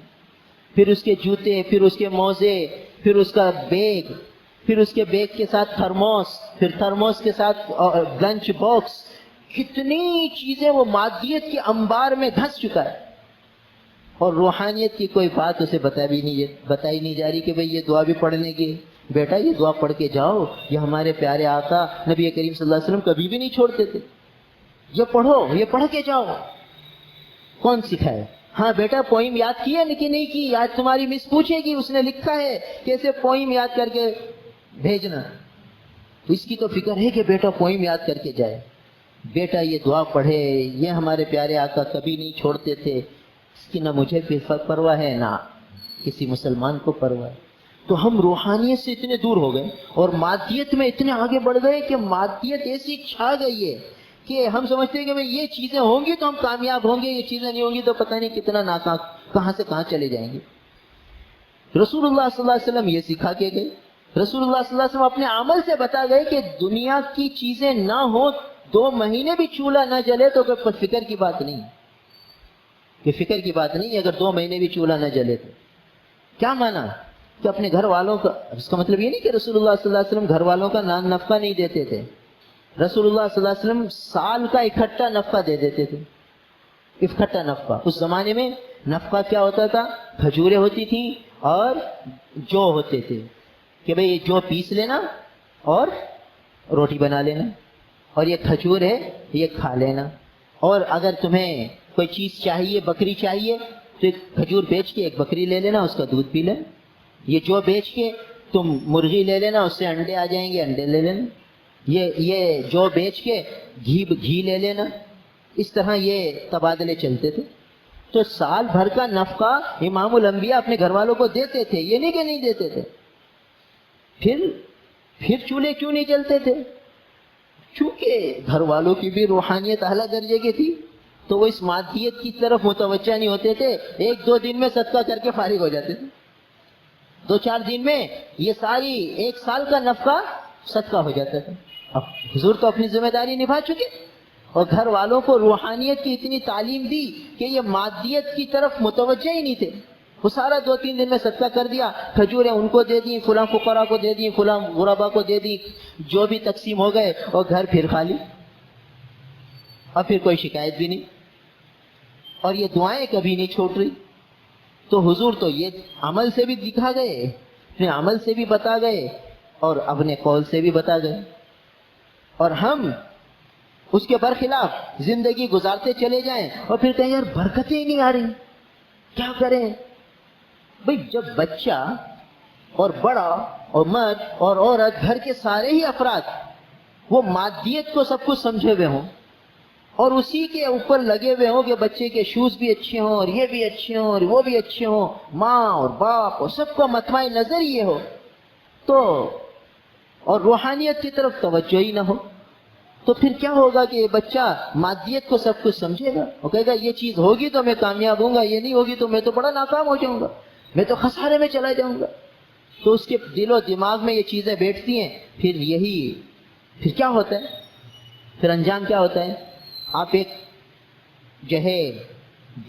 پھر اس کے جوتے، پھر اس کے موزے، پھر اس کا بیگ، پھر اس کے بیگ کے ساتھ تھرموس، پھر تھرموس کے ساتھ لنچ باکس، کتنی چیزیں وہ مادیت کے انبار میں دھس چکا ہے، اور روحانیت کی کوئی بات اسے بتائی نہیں جا رہی کہ بھئی یہ دعا بھی پڑھنے کی، بیٹا یہ دعا پڑھ کے جاؤ، یہ ہمارے پیارے آقا نبی کریم صلی اللہ علیہ وسلم کبھی بھی نہیں چھوڑتے تھے، یہ پڑھو، یہ پڑھ کے جاؤ۔ کون سکھائے؟ ہاں بیٹا پوئم یاد کی ہے لیکن نہیں کی، آج تمہاری مس پوچھے گی اس نے لکھا ہے کیسے پوئم یاد کر کے بھیجنا، تو اس کی تو فکر ہے کہ بیٹا پوئم یاد کر کے جائے، بیٹا یہ دعا پڑھے، یہ ہمارے پیارے آقا کبھی نہیں چھوڑتے تھے، اس کی نہ مجھے پرواہ ہے نہ کسی مسلمان کو پرواہ ہے۔ تو ہم روحانیت سے اتنے دور ہو گئے اور مادیت میں اتنے آگے بڑھ گئے کہ مادیت ایسی چھا گئی ہے کہ ہم سمجھتے ہیں کہ بھئی یہ چیزیں ہوں گی تو ہم کامیاب ہوں گے، یہ چیزیں نہیں ہوں گی تو پتہ نہیں کتنا ناکام، کہاں سے کہاں چلے جائیں گے۔ رسول اللہ صلی اللہ علیہ وسلم یہ سکھا کے گئے، رسول اللہ صلی اللہ علیہ وسلم اپنے عمل سے بتا گئے کہ دنیا کی چیزیں نہ ہو، 2 مہینے بھی چولہا نہ جلے تو کوئی فکر کی بات نہیں، کہ فکر کی بات نہیں اگر 2 مہینے بھی چولہا نہ جلے تو۔ کیا مانا؟ کہ اپنے گھر والوں کا، اس کا مطلب یہ نہیں کہ رسول اللہ صلی اللہ علیہ وسلم گھر والوں کا نفقہ نہیں دیتے تھے، رسول اللہ صلی اللہ علیہ وسلم سال کا اکٹھا نفقہ دے دیتے تھے، اکٹھا نفقہ۔ اس زمانے میں نفقہ کیا ہوتا تھا؟ کھجوریں ہوتی تھیں اور جو ہوتے تھے کہ بھئی یہ جو پیس لینا اور روٹی بنا لینا، اور یہ کھجور ہے یہ کھا لینا، اور اگر تمہیں کوئی چیز چاہیے، بکری چاہیے تو ایک کھجور بیچ کے ایک بکری لے لینا، اس کا دودھ پی لینا، یہ جو بیچ کے تم مرغی لے لینا، اس سے انڈے آ جائیں گے، انڈے لے لینا، یہ جو بیچ کے گھی لے لینا، اس طرح یہ تبادلے چلتے تھے۔ تو سال بھر کا نفقہ امام الانبیاء اپنے گھر والوں کو دیتے تھے، یہ نہیں کہ نہیں دیتے تھے۔ پھر چولہے کیوں نہیں جلتے تھے؟ چونکہ گھر والوں کی بھی روحانیت اعلیٰ درجے کی تھی، تو وہ اس مادیت کی طرف متوجہ نہیں ہوتے تھے، 1-2 دن میں صدقہ کر کے فارغ ہو جاتے تھے، 2-4 دن میں یہ ساری 1 سال کا نفقہ صدقہ ہو جاتا تھا۔ اب حضور تو اپنی ذمہ داری نبھا چکے اور گھر والوں کو روحانیت کی اتنی تعلیم دی کہ یہ مادیت کی طرف متوجہ ہی نہیں تھے، وہ سارا 2-3 دن میں صدقہ کر دیا، کھجوریں ان کو دے دی، فلاں فقراء کو دے دی، فلاں غربا کو دے دی، جو بھی تقسیم ہو گئے، اور گھر پھر خالی، اور پھر کوئی شکایت بھی نہیں، اور یہ دعائیں کبھی نہیں چھوٹ رہی۔ تو حضور تو یہ عمل سے بھی دکھا گئے، اپنے عمل سے بھی بتا گئے اور اپنے قول سے بھی بتا گئے، اور ہم اس کے برخلاف زندگی گزارتے چلے جائیں اور پھر کہیں یار برکتیں ہی نہیں آ رہی، کیا کریں؟ بھئی جب بچہ اور بڑا اور مرد اور عورت، گھر کے سارے ہی افراد وہ مادیت کو سب کچھ سمجھے ہوئے ہوں اور اسی کے اوپر لگے ہوئے ہوں کہ بچے کے شوز بھی اچھے ہوں اور یہ بھی اچھے ہوں اور وہ بھی اچھے ہوں، ماں اور باپ اور سب کو مطمع نظر یہ ہو تو، اور روحانیت کی طرف توجہ ہی نہ ہو، تو پھر کیا ہوگا کہ یہ بچہ مادیت کو سب کچھ سمجھے گا اور کہے گا یہ چیز ہوگی تو میں کامیاب ہوں گا، یہ نہیں ہوگی تو میں تو بڑا ناکام ہو جاؤں گا، میں تو خسارے میں چلا جاؤں گا۔ تو اس کے دل و دماغ میں یہ چیزیں بیٹھتی ہیں، پھر کیا ہوتا ہے؟ پھر انجام کیا ہوتا ہے؟ آپ ایک جو ہے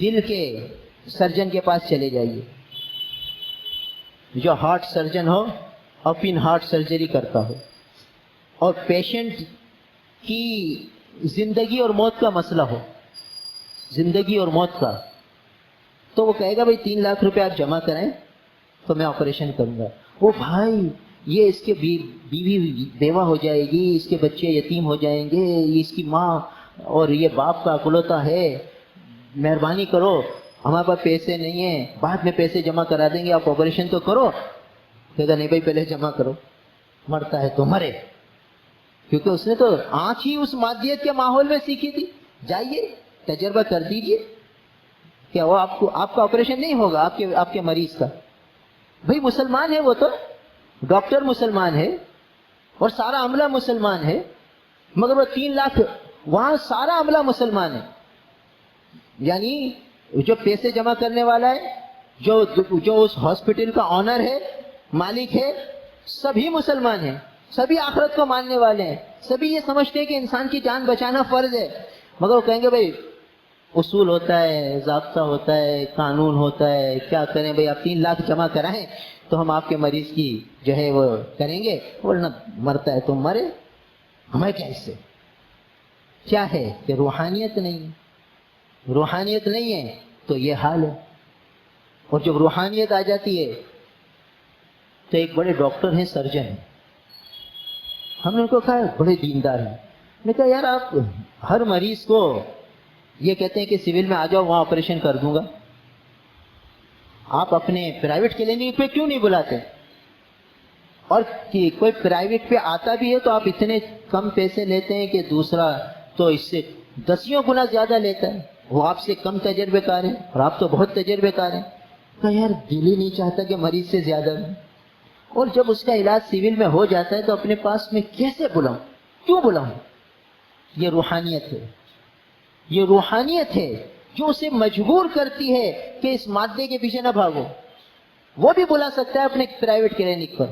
دل کے سرجن کے پاس چلے جائیے، جو ہارٹ سرجن ہو، اوپن ہارٹ سرجری کرتا ہو، اور پیشنٹ کی زندگی اور موت کا مسئلہ ہو، زندگی اور موت کا، تو وہ کہے گا بھائی 3 لاکھ روپے آپ جمع کریں تو میں آپریشن کروں گا۔ وہ بھائی یہ اس کے بیوی بیوہ ہو جائے گی، اس کے بچے یتیم ہو جائیں گے، یہ اس کی ماں اور یہ باپ کا اکلوتا ہے، مہربانی کرو، ہمارے پاس پیسے نہیں ہیں، بعد میں پیسے جمع کرا دیں گے، آپ آپریشن تو کرو۔ کہے گا نہیں بھائی پہلے جمع کرو، مرتا ہے تو مرے، کیونکہ اس نے تو آنکھ ہی اس مادیت کے ماحول میں سیکھی تھی۔ جائیے تجربہ کر دیجئے، کیا وہ آپ کا آپریشن نہیں ہوگا آپ کے مریض کا؟ بھائی مسلمان ہے، وہ تو ڈاکٹر مسلمان ہے اور سارا عملہ مسلمان ہے، مگر وہ 3 لاکھ وہاں سارا عملہ مسلمان ہے، یعنی جو پیسے جمع کرنے والا ہے، جو اس ہاسپٹل کا آنر ہے، مالک ہے، سبھی مسلمان ہیں، سبھی آخرت کو ماننے والے ہیں، سبھی یہ سمجھتے ہیں کہ انسان کی جان بچانا فرض ہے، مگر وہ کہیں گے بھائی اصول ہوتا ہے، ضابطہ ہوتا ہے، قانون ہوتا ہے، کیا کریں بھائی، آپ 3 لاکھ جمع کرائیں تو ہم آپ کے مریض کی جو ہے وہ کریں گے، ورنہ مرتا ہے تو مرے، ہمیں کیا اس سے؟ کیا ہے کہ روحانیت نہیں ہے، روحانیت نہیں ہے تو یہ حال ہے۔ اور جب روحانیت آ جاتی ہے تو ایک بڑے ڈاکٹر ہیں، سرجن ہیں، ہم نے ان کو کہا بڑے دیندار ہیں، میں نے کہا یار آپ ہر مریض کو یہ کہتے ہیں کہ سول میں آ جاؤ وہاں آپریشن کر دوں گا، آپ اپنے پرائیویٹ کلینک پہ کیوں نہیں بلاتے؟ اور کہ کوئی پرائیویٹ پہ آتا بھی ہے تو آپ اتنے کم پیسے لیتے ہیں کہ دوسرا تو اس سے 10 گنا زیادہ لیتا ہے، وہ آپ سے کم تجربے کار ہے اور آپ تو بہت تجربے کار ہیں۔ کہا یار دل ہی نہیں چاہتا کہ مریض سے زیادہ لیں، اور جب اس کا علاج سول میں ہو جاتا ہے تو اپنے پاس میں کیسے بلاؤں، کیوں بلاؤں؟ یہ روحانیت ہے، یہ روحانیت ہے جو اسے مجبور کرتی ہے کہ اس مادے کے پیچھے نہ بھاگو۔ وہ بھی بلا سکتا ہے اپنے پرائیویٹ کلینک پر،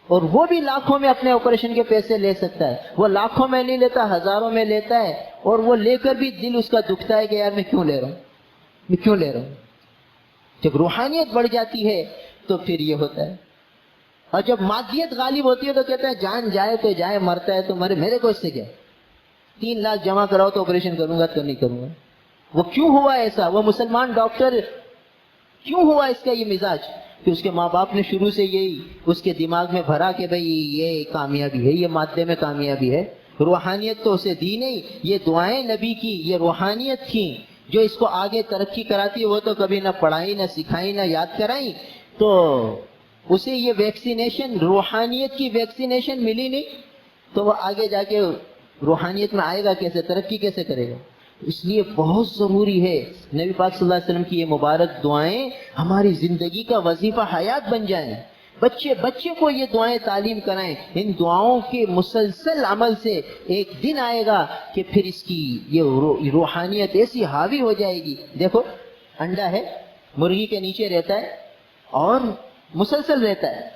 اور وہ بھی لاکھوں میں اپنے آپریشن کے پیسے لے سکتا ہے، وہ لاکھوں میں نہیں لیتا، ہزاروں میں لیتا ہے، اور وہ لے کر بھی دل اس کا دکھتا ہے کہ یار میں کیوں لے رہا ہوں، میں کیوں لے رہا ہوں۔ جب روحانیت بڑھ جاتی ہے تو پھر یہ ہوتا ہے، اور جب مادیت غالب ہوتی ہے تو کہتا ہے جان جائے تو جائے، مرتا ہے تو مرے، میرے کو اس سے کیا، 3 لاکھ جمع کراؤ تو آپریشن کروں گا، تو نہیں کروں گا۔ وہ کیوں ہوا ایسا؟ وہ مسلمان ڈاکٹر کیوں ہوا اس کا یہ مزاج؟ کہ اس کے ماں باپ نے شروع سے یہی اس کے دماغ میں بھرا کہ بھئی یہ کامیابی ہے، یہ مادے میں کامیابی ہے، روحانیت تو اسے دی نہیں۔ یہ دعائیں نبی کی یہ روحانیت تھیں جو اس کو آگے ترقی کراتی ہے، وہ تو کبھی نہ پڑھائی، نہ سکھائی، نہ یاد کرائی، تو اسے یہ ویکسینیشن، روحانیت کی ویکسینیشن ملی نہیں، تو وہ آگے جا کے روحانیت میں آئے گا کیسے، ترقی کیسے کرے گا؟ اس لیے بہت ضروری ہے نبی پاک صلی اللہ علیہ وسلم کی یہ مبارک دعائیں ہماری زندگی کا وظیفہ حیات بن جائیں، بچے کو یہ دعائیں تعلیم کرائیں۔ ان دعاؤں کے مسلسل عمل سے ایک دن آئے گا کہ پھر اس کی یہ روحانیت ایسی حاوی ہو جائے گی۔ دیکھو انڈا ہے، مرغی کے نیچے رہتا ہے اور مسلسل رہتا ہے،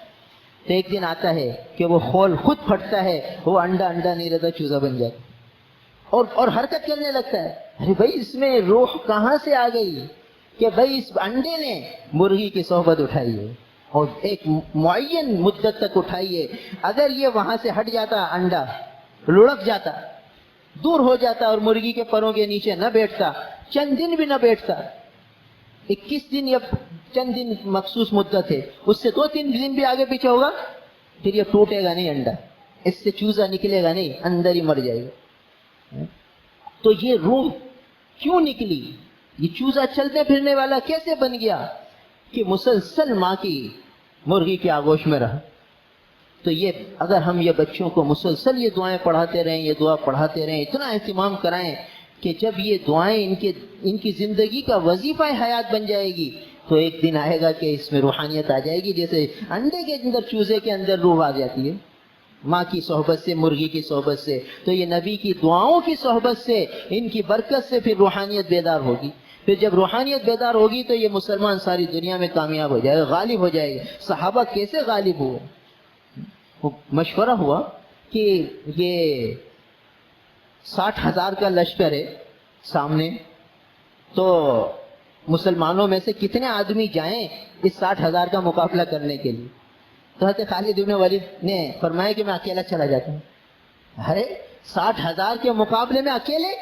تو ایک دن آتا ہے کہ وہ خول خود پھٹتا ہے، وہ انڈا نہیں رہتا، چوزا بن جاتا اور حرکت کرنے لگتا ہے۔ ارے بھائی اس میں روح کہاں سے آ گئی کہ بھائی اس انڈے نے مرغی کی صحبت اٹھائی ہے اور ایک معین مدت تک اٹھائی ہے۔ اگر یہ وہاں سے ہٹ جاتا، انڈا لڑک جاتا، دور ہو جاتا اور مرغی کے پروں کے نیچے نہ بیٹھتا، چند دن بھی نہ بیٹھتا، 21 دن یا چند دن مخصوص مدت ہے، اس سے 2-3 دن بھی آگے پیچھے ہوگا، پھر یہ ٹوٹے گا نہیں انڈا، اس سے چوزا نکلے گا نہیں، اندر ہی مر جائے گا۔ تو یہ روح کیوں نکلی؟ یہ چوزا چلتے پھرنے والا کیسے بن گیا؟ کہ مسلسل ماں کی مرغی کی آغوش میں رہا۔ تو یہ اگر ہم یہ بچوں کو مسلسل یہ دعائیں پڑھاتے رہیں، یہ دعا پڑھاتے رہیں، اتنا اہتمام کرائیں کہ جب یہ دعائیں ان کی زندگی کا وظیفہ حیات بن جائے گی، تو ایک دن آئے گا کہ اس میں روحانیت آ جائے گی، جیسے انڈے کے اندر، چوزے کے اندر روح آ جاتی ہے ماں کی صحبت سے، مرغی کی صحبت سے۔ تو یہ نبی کی دعاؤں کی صحبت سے، ان کی برکت سے پھر روحانیت بیدار ہوگی۔ پھر جب روحانیت بیدار ہوگی تو یہ مسلمان ساری دنیا میں کامیاب ہو جائے گا، غالب ہو جائے گا۔ صحابہ کیسے غالب ہوئے؟ مشورہ ہوا کہ یہ 60,000 کا لشکر ہے سامنے، تو مسلمانوں میں سے کتنے آدمی جائیں اس 60,000 کا مقابلہ کرنے کے لیے؟ تو حضرت خالد بن ولید نے فرمایا کہ میں اکیلا چلا جاتا ہوں۔ ارے 60,000 کے مقابلے میں اکیلے؟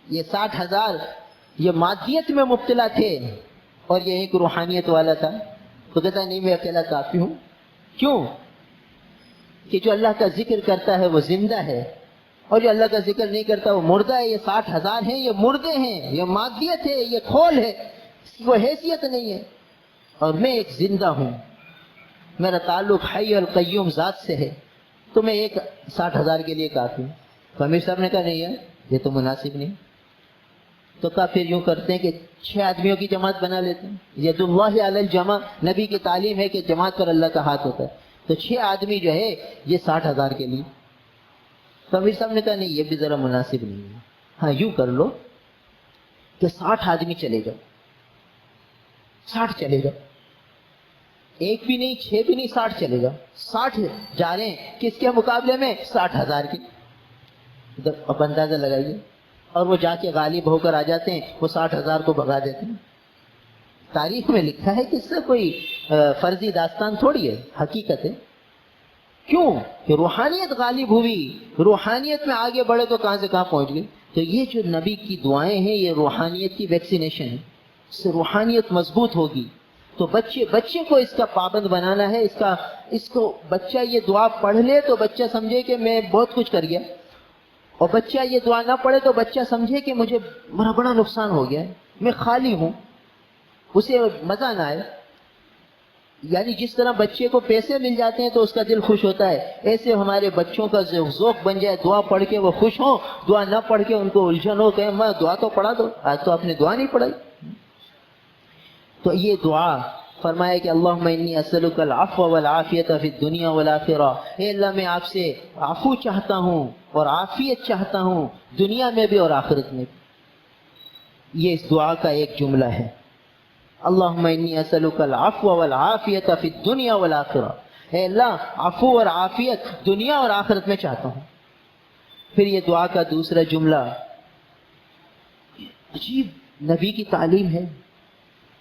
یہ 60,000 یہ مادیت میں مبتلا تھے اور یہ ایک روحانیت والا تھا، تو کہتا نہیں میں اکیلا کافی ہوں۔ کیوں؟ کہ جو اللہ کا ذکر کرتا ہے وہ زندہ ہے، اور جو اللہ کا ذکر نہیں کرتا وہ مردہ ہے۔ یہ 60,000 ہیں، یہ مردے ہیں، یہ مادیت ہے، یہ کھول ہے، اس کی کوئی حیثیت نہیں ہے، اور میں ایک زندہ ہوں، میرا تعلق حی القیوم ذات سے ہے، تو میں ایک 60,000 کے لیے کافی ہوں۔ تو امیر صاحب نے کہا نہیں ہے، یہ تو مناسب نہیں۔ تو کہا پھر یوں کرتے ہیں کہ 6 آدمیوں کی جماعت بنا لیتے ہیں۔ ید اللہ علی الجمع، نبی کی تعلیم ہے کہ جماعت پر اللہ کا ہاتھ ہوتا ہے، تو 6 آدمی جو ہے یہ 60,000 کے لیے۔ تو امیر صاحب نے کہا نہیں یہ بھی ذرا مناسب نہیں ہے، ہاں یوں کر لو کہ 60 آدمی چلے جاؤ، 60 چلے جاؤ، 1 بھی نہیں، 6 بھی نہیں، 60 چلے جاؤ۔ 60 جا رہے ہیں کس کے مقابلے میں؟ 60,000 کی۔ اب اندازہ لگائیے، اور وہ جا کے غالب ہو کر آ جاتے ہیں، وہ 60,000 کو بھگا دیتے ہیں۔ تاریخ میں لکھا ہے کہ اس سے کوئی فرضی داستان تھوڑی ہے، حقیقت ہے۔ کیوں کہ روحانیت غالب ہوئی، روحانیت میں آگے بڑھے تو کہاں سے کہاں پہنچ گئے۔ تو یہ جو نبی کی دعائیں ہیں یہ روحانیت کی ویکسینیشن ہے، اس سے روحانیت مضبوط ہوگی۔ تو بچے کو اس کا پابند بنانا ہے، اس کو بچہ یہ دعا پڑھ لے تو بچہ سمجھے کہ میں بہت کچھ کر گیا، اور بچہ یہ دعا نہ پڑھے تو بچہ سمجھے کہ مجھے بڑا نقصان ہو گیا ہے، میں خالی ہوں، اسے مزہ نہ آئے۔ یعنی جس طرح بچے کو پیسے مل جاتے ہیں تو اس کا دل خوش ہوتا ہے، ایسے ہمارے بچوں کا ذوق بن جائے، دعا پڑھ کے وہ خوش ہوں، دعا نہ پڑھ کے ان کو الجھن ہو کہ میں دعا تو پڑھا دو، آج تو آپ نے دعا نہیں پڑھائی۔ تو یہ دعا فرمایا کہ اللہم انی اسألک العفو والعافیۃ فی الدنیا والآخرہ، اے اللہ میں آپ سے عفو چاہتا ہوں اور عافیت چاہتا ہوں دنیا میں بھی اور آخرت میں بھی۔ یہ اس دعا کا ایک جملہ ہے، اللہم انی اسألک العفو والعافیۃ فی الدنیا والآخرہ، اے اللہ عفو اور عافیت دنیا اور آخرت میں چاہتا ہوں۔ پھر یہ دعا کا دوسرا جملہ عجیب نبی کی تعلیم ہے،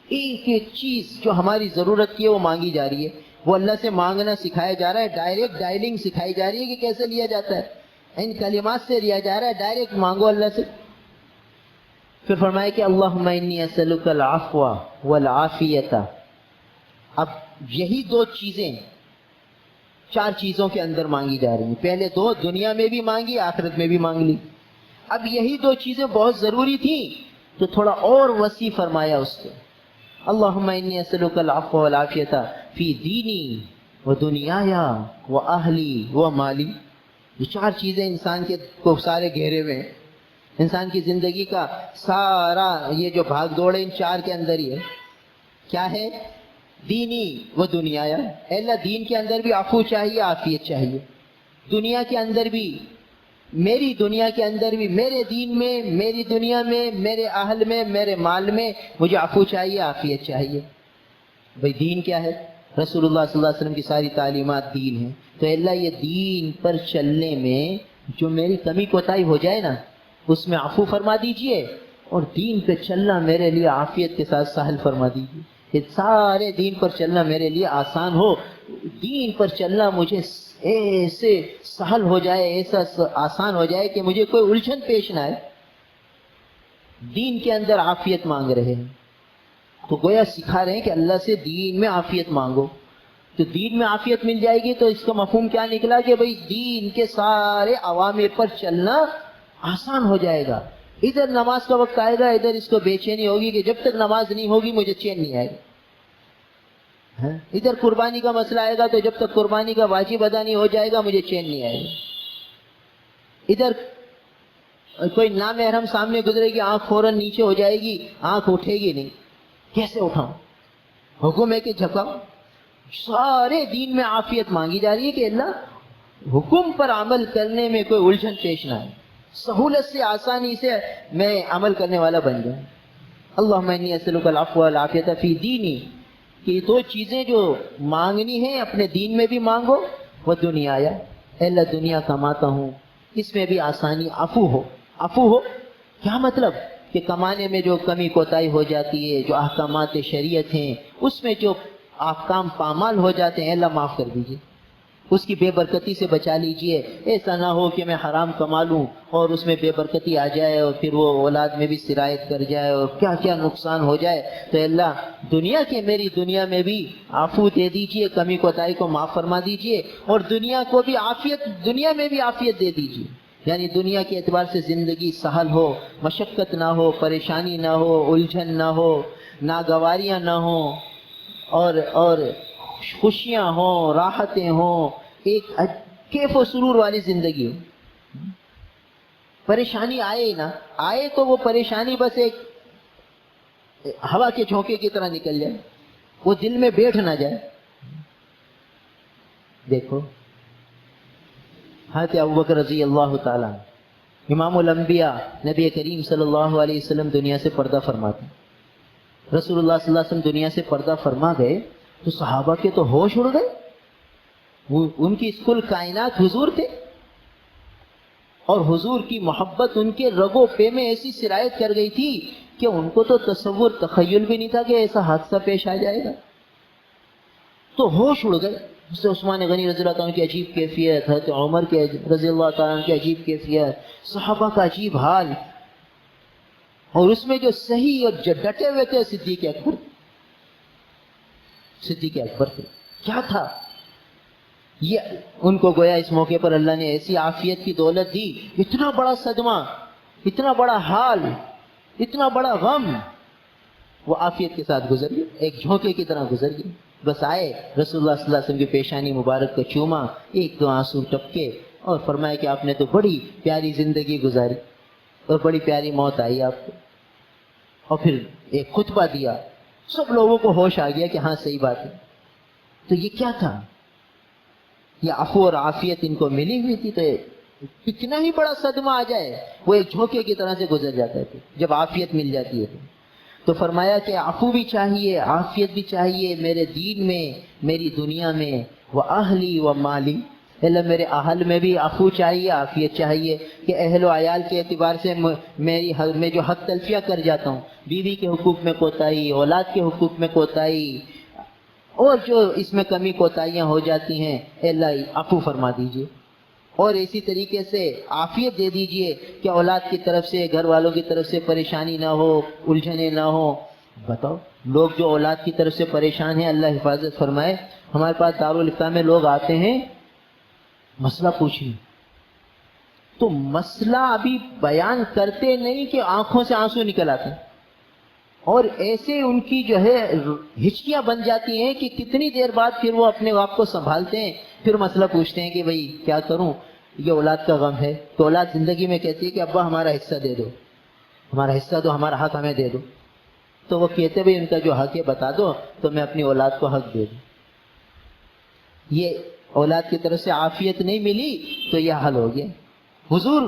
ایک ایک چیز جو ہماری ضرورت کی ہے وہ مانگی جا رہی ہے، وہ اللہ سے مانگنا سکھایا جا رہا ہے، ڈائریکٹ ڈائلنگ سکھائی جا رہی ہے کہ کیسے لیا جاتا ہے، ان کلمات سے لیا جا رہا ہے، ڈائریکٹ مانگو اللہ سے۔ پھر فرمایا کہ اللہم انی اسألک العفو والعافیۃ۔ اب یہی دو چیزیں 4 چیزوں کے اندر مانگی جا رہی ہیں، پہلے 2 دنیا میں بھی مانگی، آخرت میں بھی مانگ لی، اب یہی 2 چیزیں بہت ضروری تھیں تو تھوڑا اور وسیع فرمایا اس کو، اللہم انی اسألک العفو والعافیۃ فی دینی و دنیای و اہلی و مالی۔ یہ 4 چیزیں انسان کے کو سارے گھیرے ہوئے ہیں، انسان کی زندگی کا سارا یہ جو بھاگ دوڑ ہے ان 4 کے اندر ہی ہے۔ کیا ہے؟ دینی و دنیایا، اے اللہ دین کے اندر بھی عفو چاہیے، عافیت چاہیے، دنیا کے اندر بھی، میری دنیا کے اندر بھی، میرے دین میں، میری دنیا میں، میرے اہل میں، میرے مال میں مجھے عفو چاہیے، عافیت چاہیے۔ بھئی دین کیا ہے؟ رسول اللہ صلی اللہ علیہ وسلم کی ساری تعلیمات دین ہیں، تو اللہ یہ دین پر چلنے میں جو میری کمی کوتاہی ہو جائے نا اس میں عفو فرما دیجئے، اور دین پہ چلنا میرے لیے عافیت کے ساتھ سہل فرما دیجئے، کہ سارے دین پر چلنا میرے لیے آسان ہو، دین پر چلنا مجھے ایسے سہل ہو جائے، ایسا آسان ہو جائے کہ مجھے کوئی الجھن پیش نہ آئے۔ دین کے اندر عافیت مانگ رہے ہیں تو گویا سکھا رہے ہیں کہ اللہ سے دین میں عافیت مانگو، تو دین میں عافیت مل جائے گی۔ تو اس کا مفہوم کیا نکلا کہ بھئی دین کے سارے اوامر پر چلنا آسان ہو جائے گا، ادھر نماز کا وقت آئے گا، ادھر اس کو بے چینی ہوگی کہ جب تک نماز نہیں ہوگی مجھے چین نہیں آئے گا، ادھر قربانی کا مسئلہ آئے گا تو جب تک قربانی کا واجب ادا نہیں ہو جائے گا مجھے چین نہیں آئے گا، ادھر کوئی نامحرم سامنے گزرے گی آنکھ فوراً نیچے ہو جائے گی، آنکھ اٹھے گی نہیں، کیسے اٹھاؤں؟ حکم ہے کہ جھکاؤ۔ سارے دین میں عافیت مانگی جا رہی ہے کہ اللہ حکم پر عمل کرنے میں کوئی الجھن پیش نہ آئے، سہولت سے آسانی سے میں عمل کرنے والا بن جاؤں۔ اللہم انی اسألک العفو والعافیۃ فی دینی، کہ یہ 2 چیزیں جو مانگنی ہیں اپنے دین میں بھی مانگو، وہ دنیایا، اے اللہ دنیا کماتا ہوں اس میں بھی آسانی، عفو ہو۔ عفو ہو کیا مطلب؟ کہ کمانے میں جو کمی کوتاہی ہو جاتی ہے، جو احکامات شریعت ہیں اس میں جو احکام پامال ہو جاتے ہیں، اللہ معاف کر دیجیے، اس کی بے برکتی سے بچا لیجئے۔ ایسا نہ ہو کہ میں حرام کما لوں اور اس میں بے برکتی آ جائے اور پھر وہ اولاد میں بھی سرایت کر جائے اور کیا کیا نقصان ہو جائے۔ تو اللہ دنیا کے میری دنیا میں بھی عفو دے دیجئے، کمی کوتاہی کو معاف فرما دیجئے، اور دنیا کو بھی عافیت، دنیا میں بھی عافیت دے دیجئے، یعنی دنیا کے اعتبار سے زندگی سہل ہو، مشقت نہ ہو، پریشانی نہ ہو، الجھن نہ ہو، ناگواریاں نہ ہوں، اور خوشیاں ہوں، راحتیں ہوں، ایک کیف و سرور والی زندگی ہو۔ پریشانی آئے ہی نہ آئے تو وہ پریشانی بس ایک ہوا کے جھونکے کی طرح نکل جائے، وہ دل میں بیٹھ نہ جائے۔ دیکھو حضرت ابوبکر رضی اللہ تعالیٰ امام الانبیاء نبی کریم صلی اللہ علیہ وسلم دنیا سے پردہ فرماتے، رسول اللہ صلی اللہ علیہ وسلم دنیا سے پردہ فرما گئے تو صحابہ کے تو ہوش اڑ گئے، ان کی کل کائنات حضور تھے، اور حضور کی محبت ان کے رگو پے میں ایسی سرایت کر گئی تھی کہ ان کو تو تصور تخیل بھی نہیں تھا کہ ایسا حادثہ پیش آ جائے گا. تو ہوش اڑ گئے. جیسے عثمان غنی رضی اللہ تعالیٰ کی عجیب کیفیت، حضرت عمر کے رضی اللہ تعالیٰ کی عجیب کیفیت، صحابہ کا عجیب حال، اور اس میں جو صحیح اور جو ڈٹے ہوئے تھے صدیق اکبر. صدیق اکبر تھے. کیا تھا یہ؟ ان کو گویا اس موقع پر اللہ نے ایسی عافیت کی دولت دی، اتنا بڑا صدمہ، اتنا بڑا حال، اتنا بڑا غم، وہ عافیت کے ساتھ گزر گئی، ایک جھونکے کی طرح گزر گئی. بس آئے رسول اللہ صلی اللہ علیہ وسلم کی پیشانی مبارک کو چوما، ایک دو آنسو ٹپکے، اور فرمایا کہ آپ نے تو بڑی پیاری زندگی گزاری اور بڑی پیاری موت آئی آپ کو. اور پھر ایک خطبہ دیا، سب لوگوں کو ہوش آ گیا کہ ہاں صحیح بات ہے. تو یہ کیا تھا؟ یہ عفو اور عافیت ان کو ملی ہوئی تھی. تو کتنا ہی بڑا صدمہ آ جائے وہ ایک جھونکے کی طرح سے گزر جاتا ہے جب عافیت مل جاتی ہے. تو فرمایا کہ عفو بھی چاہیے، عافیت بھی چاہیے میرے دین میں، میری دنیا میں، وہ اہلی و مالی. اللہ میرے اہل میں بھی عفو چاہیے، عافیت چاہیے کہ اہل و عیال کے اعتبار سے میں جو حق تلفیہ کر جاتا ہوں، بیوی کے حقوق میں کوتاہی، اولاد کے حقوق میں کوتاہی، اور جو اس میں کمی کوتاہیاں ہو جاتی ہیں، اللہ عفو فرما دیجیے. اور اسی طریقے سے عافیت دے دیجئے کہ اولاد کی طرف سے، گھر والوں کی طرف سے پریشانی نہ ہو، الجھنیں نہ ہو. بتاؤ لوگ جو اولاد کی طرف سے پریشان ہیں، اللہ حفاظت فرمائے. ہمارے پاس دارالفتہ میں لوگ آتے ہیں مسئلہ پوچھیں، تو مسئلہ ابھی بیان کرتے نہیں کہ آنکھوں سے آنسو نکل آتے ہیں، اور ایسے ان کی جو ہے ہچکیاں بن جاتی ہیں کہ کتنی دیر بعد پھر وہ اپنے آپ کو سنبھالتے ہیں، پھر مسئلہ پوچھتے ہیں کہ بھئی کیا کروں، یہ اولاد کا غم ہے. تو اولاد زندگی میں کہتی ہے کہ ابا ہمارا حصہ دے دو، ہمارا حصہ دو، ہمارا حق ہمیں دے دو. تو وہ کہتے بھئی ان کا جو حق ہے بتا دو تو میں اپنی اولاد کو حق دے دوں. یہ اولاد کی طرف سے عافیت نہیں ملی تو یہ حل ہو گیا. حضور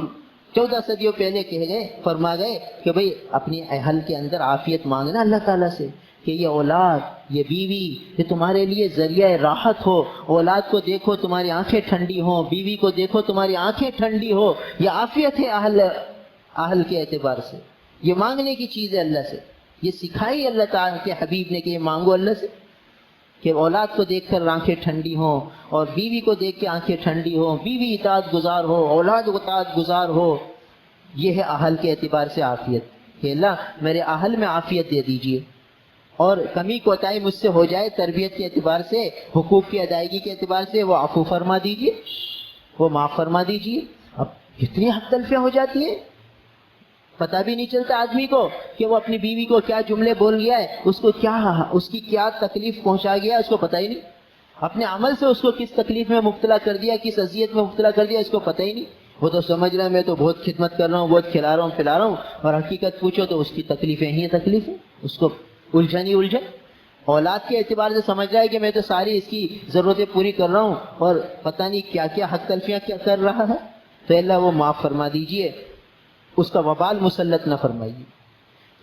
14 صدیوں پہلے کہہ گئے، فرما گئے کہ بھئی اپنی اہل کے اندر عافیت مانگنا اللہ تعالیٰ سے کہ یہ اولاد، یہ بیوی، یہ تمہارے لیے ذریعہ راحت ہو. اولاد کو دیکھو تمہاری آنکھیں ٹھنڈی ہوں، بیوی کو دیکھو تمہاری آنکھیں ٹھنڈی ہو. یہ عافیت ہے اہل کے اعتبار سے. یہ مانگنے کی چیز ہے اللہ سے. یہ سکھائی اللہ تعالیٰ کے حبیب نے کہ یہ مانگو اللہ سے، کہ اولاد کو دیکھ کر آنکھیں ٹھنڈی ہوں، اور بیوی کو دیکھ کے آنکھیں ٹھنڈی ہوں، بیوی اطاعت گزار ہو، اولاد اطاعت گزار ہو. یہ ہے اہل کے اعتبار سے عافیت، کہ اللہ میرے اہل میں عافیت دے دیجئے، اور کمی کوتاہی مجھ سے ہو جائے تربیت کے اعتبار سے، حقوق کی ادائیگی کے اعتبار سے، وہ عفو فرما دیجئے، وہ معاف فرما دیجئے. اب کتنی حق تلفیاں ہو جاتی ہیں، پتہ بھی نہیں چلتا آدمی کو کہ وہ اپنی بیوی کو کیا جملے بول گیا ہے، اس کی کیا تکلیف پہنچا گیا ہے، اس کو پتہ ہی نہیں. اپنے عمل سے اس کو کس تکلیف میں مبتلا کر دیا، کس اذیت میں مبتلا کر دیا، اس کو پتہ ہی نہیں. وہ تو سمجھ رہا ہے میں تو بہت خدمت کر رہا ہوں، بہت کھلا رہا ہوں پلا رہا ہوں، اور حقیقت پوچھو تو اس کی تکلیفیں ہی تکلیفیں، اس کو الجھن ہی الجھن. اولاد کے اعتبار سے سمجھ رہا ہے کہ میں تو ساری اس کی ضرورتیں پوری کر رہا ہوں، اور پتہ نہیں کیا کیا حق تلفیاں کیا کر رہا ہے. تو اللہ وہ معاف فرما دیجئے، اس کا وبال مسلط نہ فرمائیے.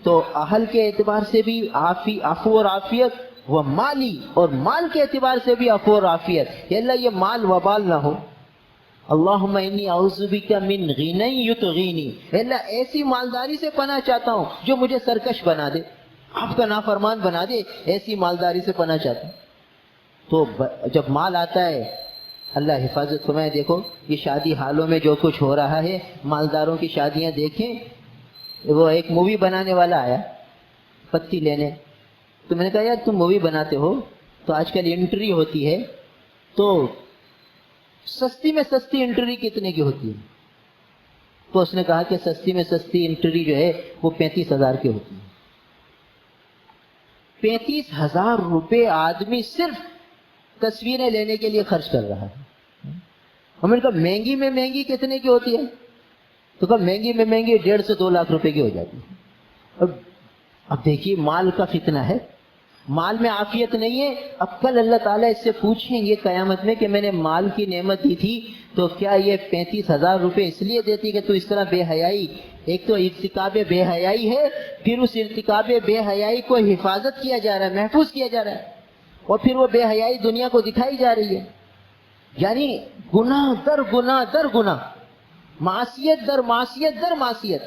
تو اہل کے اعتبار سے بھی عفو اور عافیت، وہ مالی اور مال کے اعتبار سے بھی عفو اور عافیت، کہ اللہ یہ مال وبال نہ ہو. اللہم انی اعوذ بک من غنی یطغینی، اللہ ایسی مالداری سے پناہ چاہتا ہوں جو مجھے سرکش بنا دے، آپ کا نافرمان بنا دے، ایسی مالداری سے پناہ چاہتا ہوں. تو جب مال آتا ہے اللہ حفاظت فرمائے. دیکھو یہ شادی حالوں میں جو کچھ ہو رہا ہے، مالداروں کی شادیاں دیکھیں. وہ ایک مووی بنانے والا آیا پتی لینے، تو میں نے کہا یار تم مووی بناتے ہو تو آج کل انٹری ہوتی ہے، تو سستی میں سستی انٹری کتنے کی ہوتی ہے؟ تو اس نے کہا کہ سستی میں سستی انٹری جو ہے وہ 35,000 کی ہوتی ہے. 35,000 روپے آدمی صرف تصویریں لینے کے لیے خرچ کر رہا ہے. ہم نے کہا مہنگی میں مہنگی کتنے کی ہوتی ہے؟ تو کہا مہنگی میں مہنگی 1.5 سے 2 لاکھ روپے کی ہو جاتی ہے. اب دیکھیے مال کا فتنہ ہے، مال میں عافیت نہیں ہے. اب کل اللہ تعالیٰ اس سے پوچھیں گے قیامت میں کہ میں نے مال کی نعمت دی تھی تو کیا یہ 35,000 روپے اس لیے دیتی کہ تو اس طرح بے حیائی، ایک تو ارتکاب بے حیائی ہے، پھر اس ارتکاب بے حیائی کو حفاظت کیا جا رہا ہے، محفوظ کیا جا رہا ہے، اور پھر وہ بے حیائی دنیا کو دکھائی جا رہی ہے. یعنی گناہ در گناہ در گناہ. معصیت در معصیت در معصیت.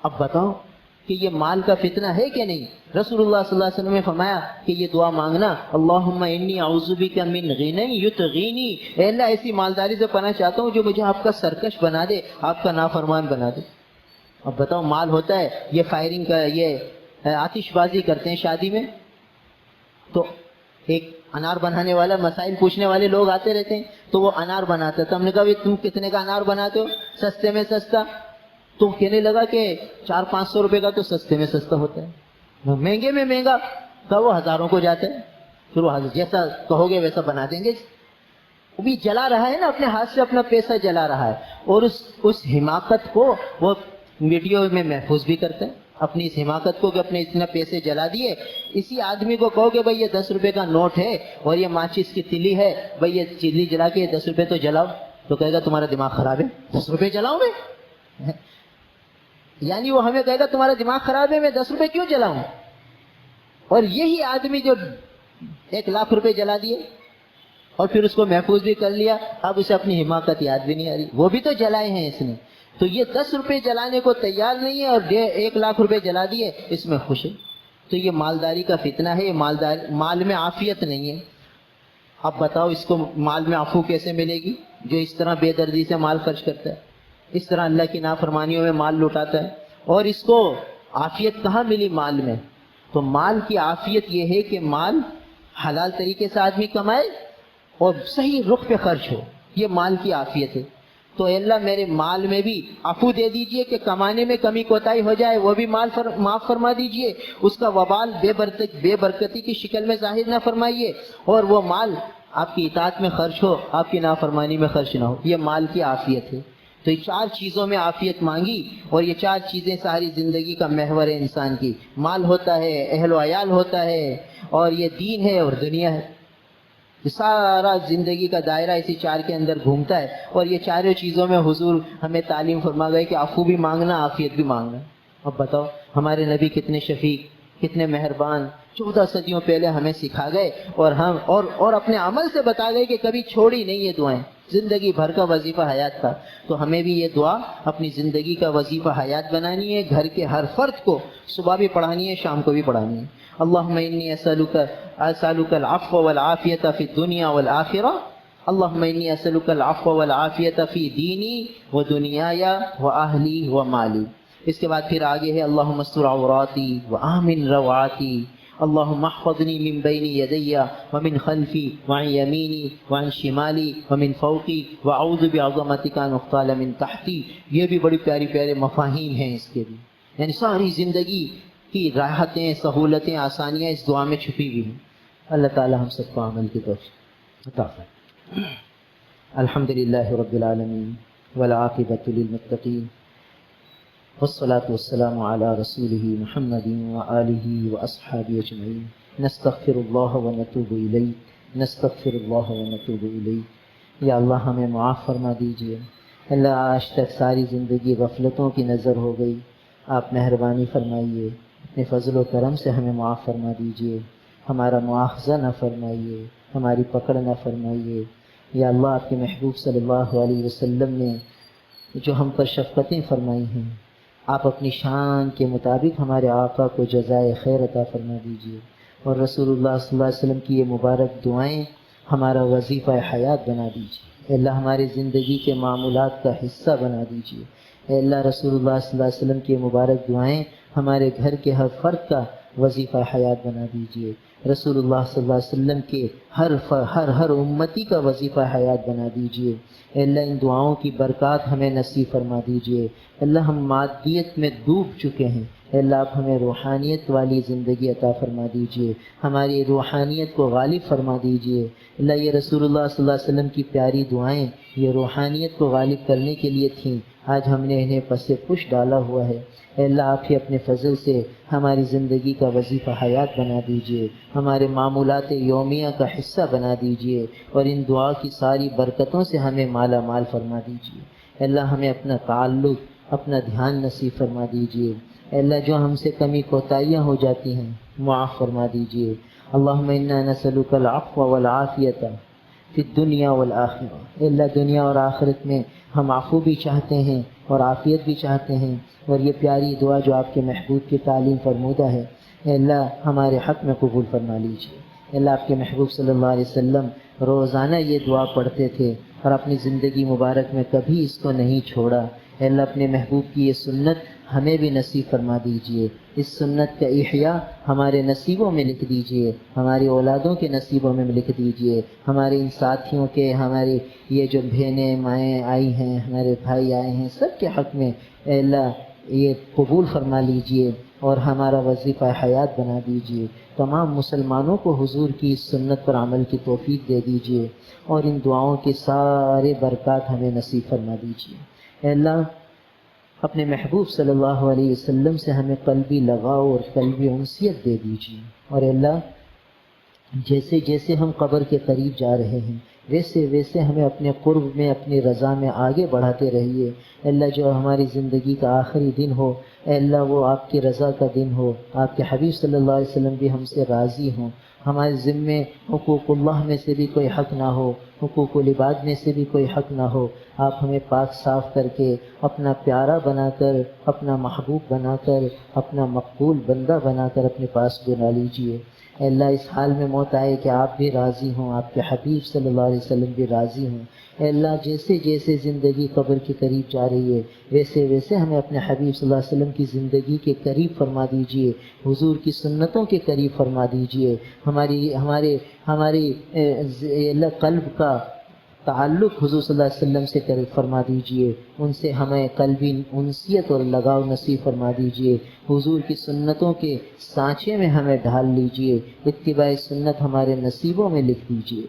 اب بتاؤ کہ یہ مال کا فتنہ ہے کہ نہیں؟ رسول اللہ صلی اللہ علیہ وسلم نے فرمایا کہ یہ دعا مانگنا، اللہم انی اعوذ بک من غنی یطغینی، اے اللہ ایسی مالداری سے پناہ چاہتا ہوں جو مجھے آپ کا سرکش بنا دے، آپ کا نافرمان بنا دے. اب بتاؤ مال ہوتا ہے، یہ فائرنگ کا، یہ آتش بازی کرتے ہیں شادی میں، تو ایک انار بنانے والا، مسائل پوچھنے والے لوگ آتے رہتے ہیں، تو وہ انار بناتا تھا. ہم نے کہا تم کتنے کا انار بناتے ہو؟ سستے میں سستا. تو کہنے لگا کہ 400-500 روپے کا تو سستے میں سستا ہوتا ہے، مہنگے میں مہنگا تو وہ ہزاروں کو جاتا ہے. پھر وہ جیسا کہو گے ویسا بنا دیں گے. وہ بھی جلا رہا ہے نا، اپنے ہاتھ سے اپنا پیسہ جلا رہا ہے، اور اس حماقت کو وہ ویڈیو میں محفوظ بھی کرتا ہے، اپنی اس حماقت کو کہ اپنے اتنا پیسے جلا دیے. اسی آدمی کو کہو کہ بھائی یہ 10 روپے کا نوٹ ہے اور یہ ماچس کی تلی ہے، بھائی یہ تلی جلا کے 10 روپے تو جلاؤ، تو کہے گا تمہارا دماغ خراب ہے، 10 روپے جلاؤں میں؟ یعنی وہ ہمیں کہے گا تمہارا دماغ خراب ہے، میں 10 روپے کیوں جلاؤں؟ اور یہی آدمی جو 1 لاکھ روپے جلا دیے اور پھر اس کو محفوظ بھی کر لیا، اب اسے اپنی حماقت یاد بھی نہیں آ رہی، وہ بھی تو جلائے ہیں اس نے. تو یہ 10 روپے جلانے کو تیار نہیں ہے اور 1 لاکھ روپے جلا دیے، اس میں خوش ہے. تو یہ مالداری کا فتنہ ہے. یہ مال میں عافیت نہیں ہے. اب بتاؤ اس کو مال میں عفو کیسے ملے گی جو اس طرح بے دردی سے مال خرچ کرتا ہے، اس طرح اللہ کی نافرمانیوں میں مال لوٹاتا ہے؟ اور اس کو عافیت کہاں ملی مال میں؟ تو مال کی عافیت یہ ہے کہ مال حلال طریقے سے آدمی کمائے اور صحیح رخ پہ خرچ ہو، یہ مال کی عافیت ہے. تو اے اللہ میرے مال میں بھی عفو دے دیجئے کہ کمانے میں کمی کوتاہی ہو جائے وہ بھی مال معاف فرما دیجئے، اس کا وبال بے برکتی کی شکل میں ظاہر نہ فرمائیے، اور وہ مال آپ کی اطاعت میں خرچ ہو، آپ کی نافرمانی میں خرچ نہ ہو. یہ مال کی عافیت ہے. تو یہ 4 چیزوں میں عافیت مانگی، اور یہ 4 چیزیں ساری زندگی کا محور ہے انسان کی. مال ہوتا ہے، اہل و عیال ہوتا ہے، اور یہ دین ہے اور دنیا ہے. یہ سارا زندگی کا دائرہ اسی 4 کے اندر گھومتا ہے. اور یہ 4 چیزوں میں حضور ہمیں تعلیم فرما گئے کہ عفو بھی مانگنا، عافیت بھی مانگنا. اب بتاؤ ہمارے نبی کتنے شفیق، کتنے مہربان، 14 صدیوں پہلے ہمیں سکھا گئے، اور ہم اور اپنے عمل سے بتا گئے کہ کبھی چھوڑی نہیں یہ دعائیں، زندگی بھر کا وظیفہ حیات تھا. تو ہمیں بھی یہ دعا اپنی زندگی کا وظیفہ حیات بنانی ہے. گھر کے ہر فرد کو صبح بھی پڑھانی ہے، شام کو بھی پڑھانی ہے. اللہم انی اسألک العفو والعافیۃ فی الدنیا والآخرہ. اللہم انی اسألک العفو والعافیۃ فی دینی و دنیای و اہلی و مالی. اس کے بعد پھر آگے ہے اللہم استر عوراتی و آمن روعاتی. اللہم احفظنی من بین یدی ومن خلفی وعن یمینی وعن شمالی ومن فوقی واعوذ بعظمتک ان اغتال من تحتی. یہ بھی بڑی پیاری پیارے مفاہیم ہیں اس کے بھی، یعنی ساری زندگی کی راحتیں، سہولتیں، آسانیاں اس دعا میں چھپی ہوئی ہیں. اللہ تعالی ہم سب کو عمل کی توفیق عطا فرمائے. الحمدللہ رب العالمین والعاقبۃ للمتقین والصلاة والسلام علی رسولہ محمد وآلہ واصحابہ اجمعین. نستغفر اللہ ونتوب الیہ، نستغفر اللہ ونتوب الیہ. یا اللہ ہمیں معاف فرما دیجئے. اللہ آج تک ساری زندگی غفلتوں کی نظر ہو گئی، آپ مہربانی فرمائیے، اپنے فضل و کرم سے ہمیں معاف فرما دیجئے. ہمارا مواخذہ نہ فرمائیے، ہماری پکڑ نہ فرمائیے. یا اللہ آپ کے محبوب صلی اللہ علیہ وسلم نے جو ہم پر شفقتیں فرمائی ہیں، آپ اپنی شان کے مطابق ہمارے آقا کو جزائے خیر عطا فرما دیجئے. اور رسول اللہ صلی اللہ علیہ وسلم کی یہ مبارک دعائیں ہمارا وظیفہ حیات بنا دیجئے. اے اللہ ہماری زندگی کے معمولات کا حصہ بنا دیجئے. اے اللہ رسول اللہ صلی اللہ علیہ وسلم کی مبارک دعائیں ہمارے گھر کے ہر فرد کا وظیفہ حیات بنا دیجئے. رسول اللہ صلی اللہ علیہ وسلم کے ہر امتی کا وظیفہ حیات بنا دیجئے. اے اللہ ان دعاؤں کی برکات ہمیں نصیب فرما دیجئے. اللہ ہم مادیت میں ڈوب چکے ہیں، اے اللہ آپ ہمیں روحانیت والی زندگی عطا فرما دیجئے. ہماری روحانیت کو غالب فرما دیجئے. اللہ یہ رسول اللہ صلی اللہ علیہ وسلم کی پیاری دعائیں یہ روحانیت کو غالب کرنے کے لیے تھیں، آج ہم نے انہیں پس پش ڈالا ہوا ہے. اے اللہ آپ ہی اپنے فضل سے ہماری زندگی کا وظیفہ حیات بنا دیجئے، ہمارے معمولات یومیہ کا حصہ بنا دیجئے، اور ان دعا کی ساری برکتوں سے ہمیں مالا مال فرما دیجئے. اے اللہ ہمیں اپنا تعلق، اپنا دھیان نصیب فرما دیجئے. اے اللہ جو ہم سے کمی کوتاہیاں ہو جاتی ہیں معاف فرما دیجئے. اللہم انا نسألک العفو والعافیۃ فی الدنیا والآخرہ۔ اے اللہ دنیا اور آخرت میں ہم عفو بھی چاہتے ہیں اور عافیت بھی چاہتے ہیں، اور یہ پیاری دعا جو آپ کے محبوب کی تعلیم فرمودہ ہے اے اللہ ہمارے حق میں قبول فرما لیجیے۔ اے اللہ آپ کے محبوب صلی اللہ علیہ وسلم روزانہ یہ دعا پڑھتے تھے اور اپنی زندگی مبارک میں کبھی اس کو نہیں چھوڑا۔ اے اللہ اپنے محبوب کی یہ سنت ہمیں بھی نصیب فرما دیجیے، اس سنت کا احیاء ہمارے نصیبوں میں لکھ دیجیے، ہماری اولادوں کے نصیبوں میں لکھ دیجیے، ہمارے ان ساتھیوں کے، ہماری یہ جو بہنیں مائیں آئی ہیں، ہمارے بھائی آئے ہیں، سب کے حق میں اے اللہ یہ قبول فرما لیجیے اور ہمارا وظیفہ حیات بنا دیجیے۔ تمام مسلمانوں کو حضور کی اس سنت پر عمل کی توفیق دے دیجیے اور ان دعاؤں کے سارے برکات ہمیں نصیب فرما دیجیے۔ اے اللہ اپنے محبوب صلی اللہ علیہ وسلم سے ہمیں قلبی لگاؤ اور قلبی انسیت دے دیجیے، اور اللہ جیسے جیسے ہم قبر کے قریب جا رہے ہیں ویسے ویسے ہمیں اپنے قرب میں، اپنی رضا میں آگے بڑھاتے رہیے۔ اللہ جو ہماری زندگی کا آخری دن ہو اے اللہ وہ آپ کی رضا کا دن ہو، آپ کے حبیب صلی اللہ علیہ وسلم بھی ہم سے راضی ہوں، ہمارے ذمے حقوق اللہ میں سے بھی کوئی حق نہ ہو، حقوق العباد میں سے بھی کوئی حق نہ ہو۔ آپ ہمیں پاک صاف کر کے اپنا پیارا بنا کر، اپنا محبوب بنا کر، اپنا مقبول بندہ بنا کر اپنے پاس بلا لیجیے۔ اے اللہ اس حال میں موت آئے کہ آپ بھی راضی ہوں، آپ کے حبیب صلی اللہ علیہ وسلم بھی راضی ہوں۔ اے اللہ جیسے جیسے زندگی قبر کے قریب جا رہی ہے ویسے ویسے ہمیں اپنے حبیب صلی اللہ علیہ وسلم کی زندگی کے قریب فرما دیجیے، حضور کی سنتوں کے قریب فرما دیجیے، ہماری اللہ قلب کا تعلق حضور صلی اللہ علیہ وسلم سے فرما دیجیے، ان سے ہمیں قلبی انسیت اور لگاؤ نصیب فرما دیجیے، حضور کی سنتوں کے سانچے میں ہمیں ڈھال لیجیے، اتباع سنت ہمارے نصیبوں میں لکھ دیجیے۔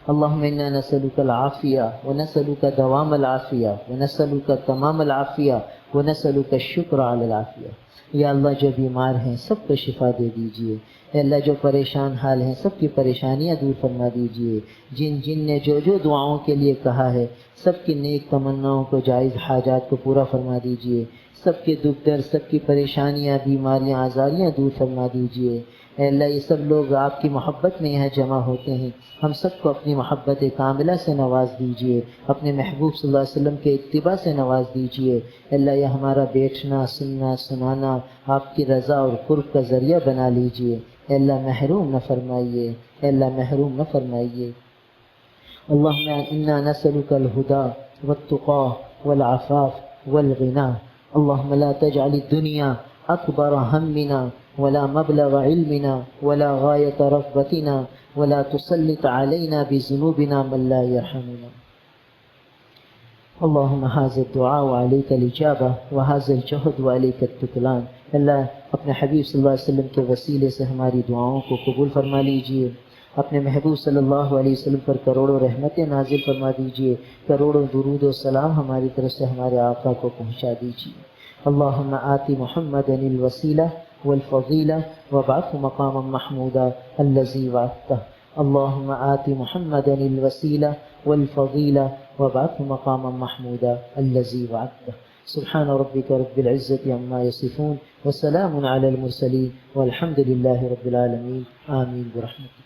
اللہم انا نسألک العافیہ ونسألک دوام العافیہ ونسألک تمام العافیہ ونسألک الشکر علی العافیہ۔ یا اللہ جو بیمار ہیں سب کو شفا دے دیجیے، اے اللہ جو پریشان حال ہیں سب کی پریشانیاں دور فرما دیجیے، جن نے جو دعاؤں کے لیے کہا ہے سب کی نیک تمناؤں کو، جائز حاجات کو پورا فرما دیجیے، سب کے دکھ درد، سب کی پریشانیاں، بیماریاں، آزاریاں دور فرما دیجیے۔ اے اللہ یہ سب لوگ آپ کی محبت میں یہاں جمع ہوتے ہیں، ہم سب کو اپنی محبت کاملہ سے نواز دیجیے، اپنے محبوب صلی اللہ علیہ وسلم کے اتباع سے نواز دیجیے۔ اے اللہ یہ ہمارا بیٹھنا، سننا، سنانا آپ کی رضا اور قرب کا ذریعہ بنا لیجیے۔ اے اللہ محروم نہ فرمائیے، اے اللہ محروم نہ فرمائیے۔ اللہم انا نسألک الہدی والتقی والعفاف والغنی، اللہم لا تجعل الدنیا اکبر ہمنا ولا مبلغ علمنا ولا غایۃ رغبتنا ولا تسلط علینا بذنوبنا من لا یرحمنا۔ اللہم هذا الدعاء وعلیک الاجابہ وهذا الجہد وعلیک التکلان۔ اللہ اپنے حبیب صلی اللہ علیہ وسلم کے وسیلے سے ہماری دعاؤں کو قبول فرما لیجیے، اپنے محبوب صلی اللہ علیہ وسلم پر کروڑوں رحمتیں نازل فرما دیجیے، کروڑوں درود و سلام ہماری طرف سے ہمارے آقا کو پہنچا دیجیے۔ اللہم آتی محمدا الوسیلہ والفضیلہ وابعثہ مقاما محمودا الذی وعدتہ۔ اللہم آتی محمدا الوسیلہ والفضیلہ وابعثہ مقاما محمودا الذی وعدتہ۔ سبحان ربک رب العزة عما یصفون وسلام علی المرسلین والحمد للہ رب العالمین، آمین برحمتہ۔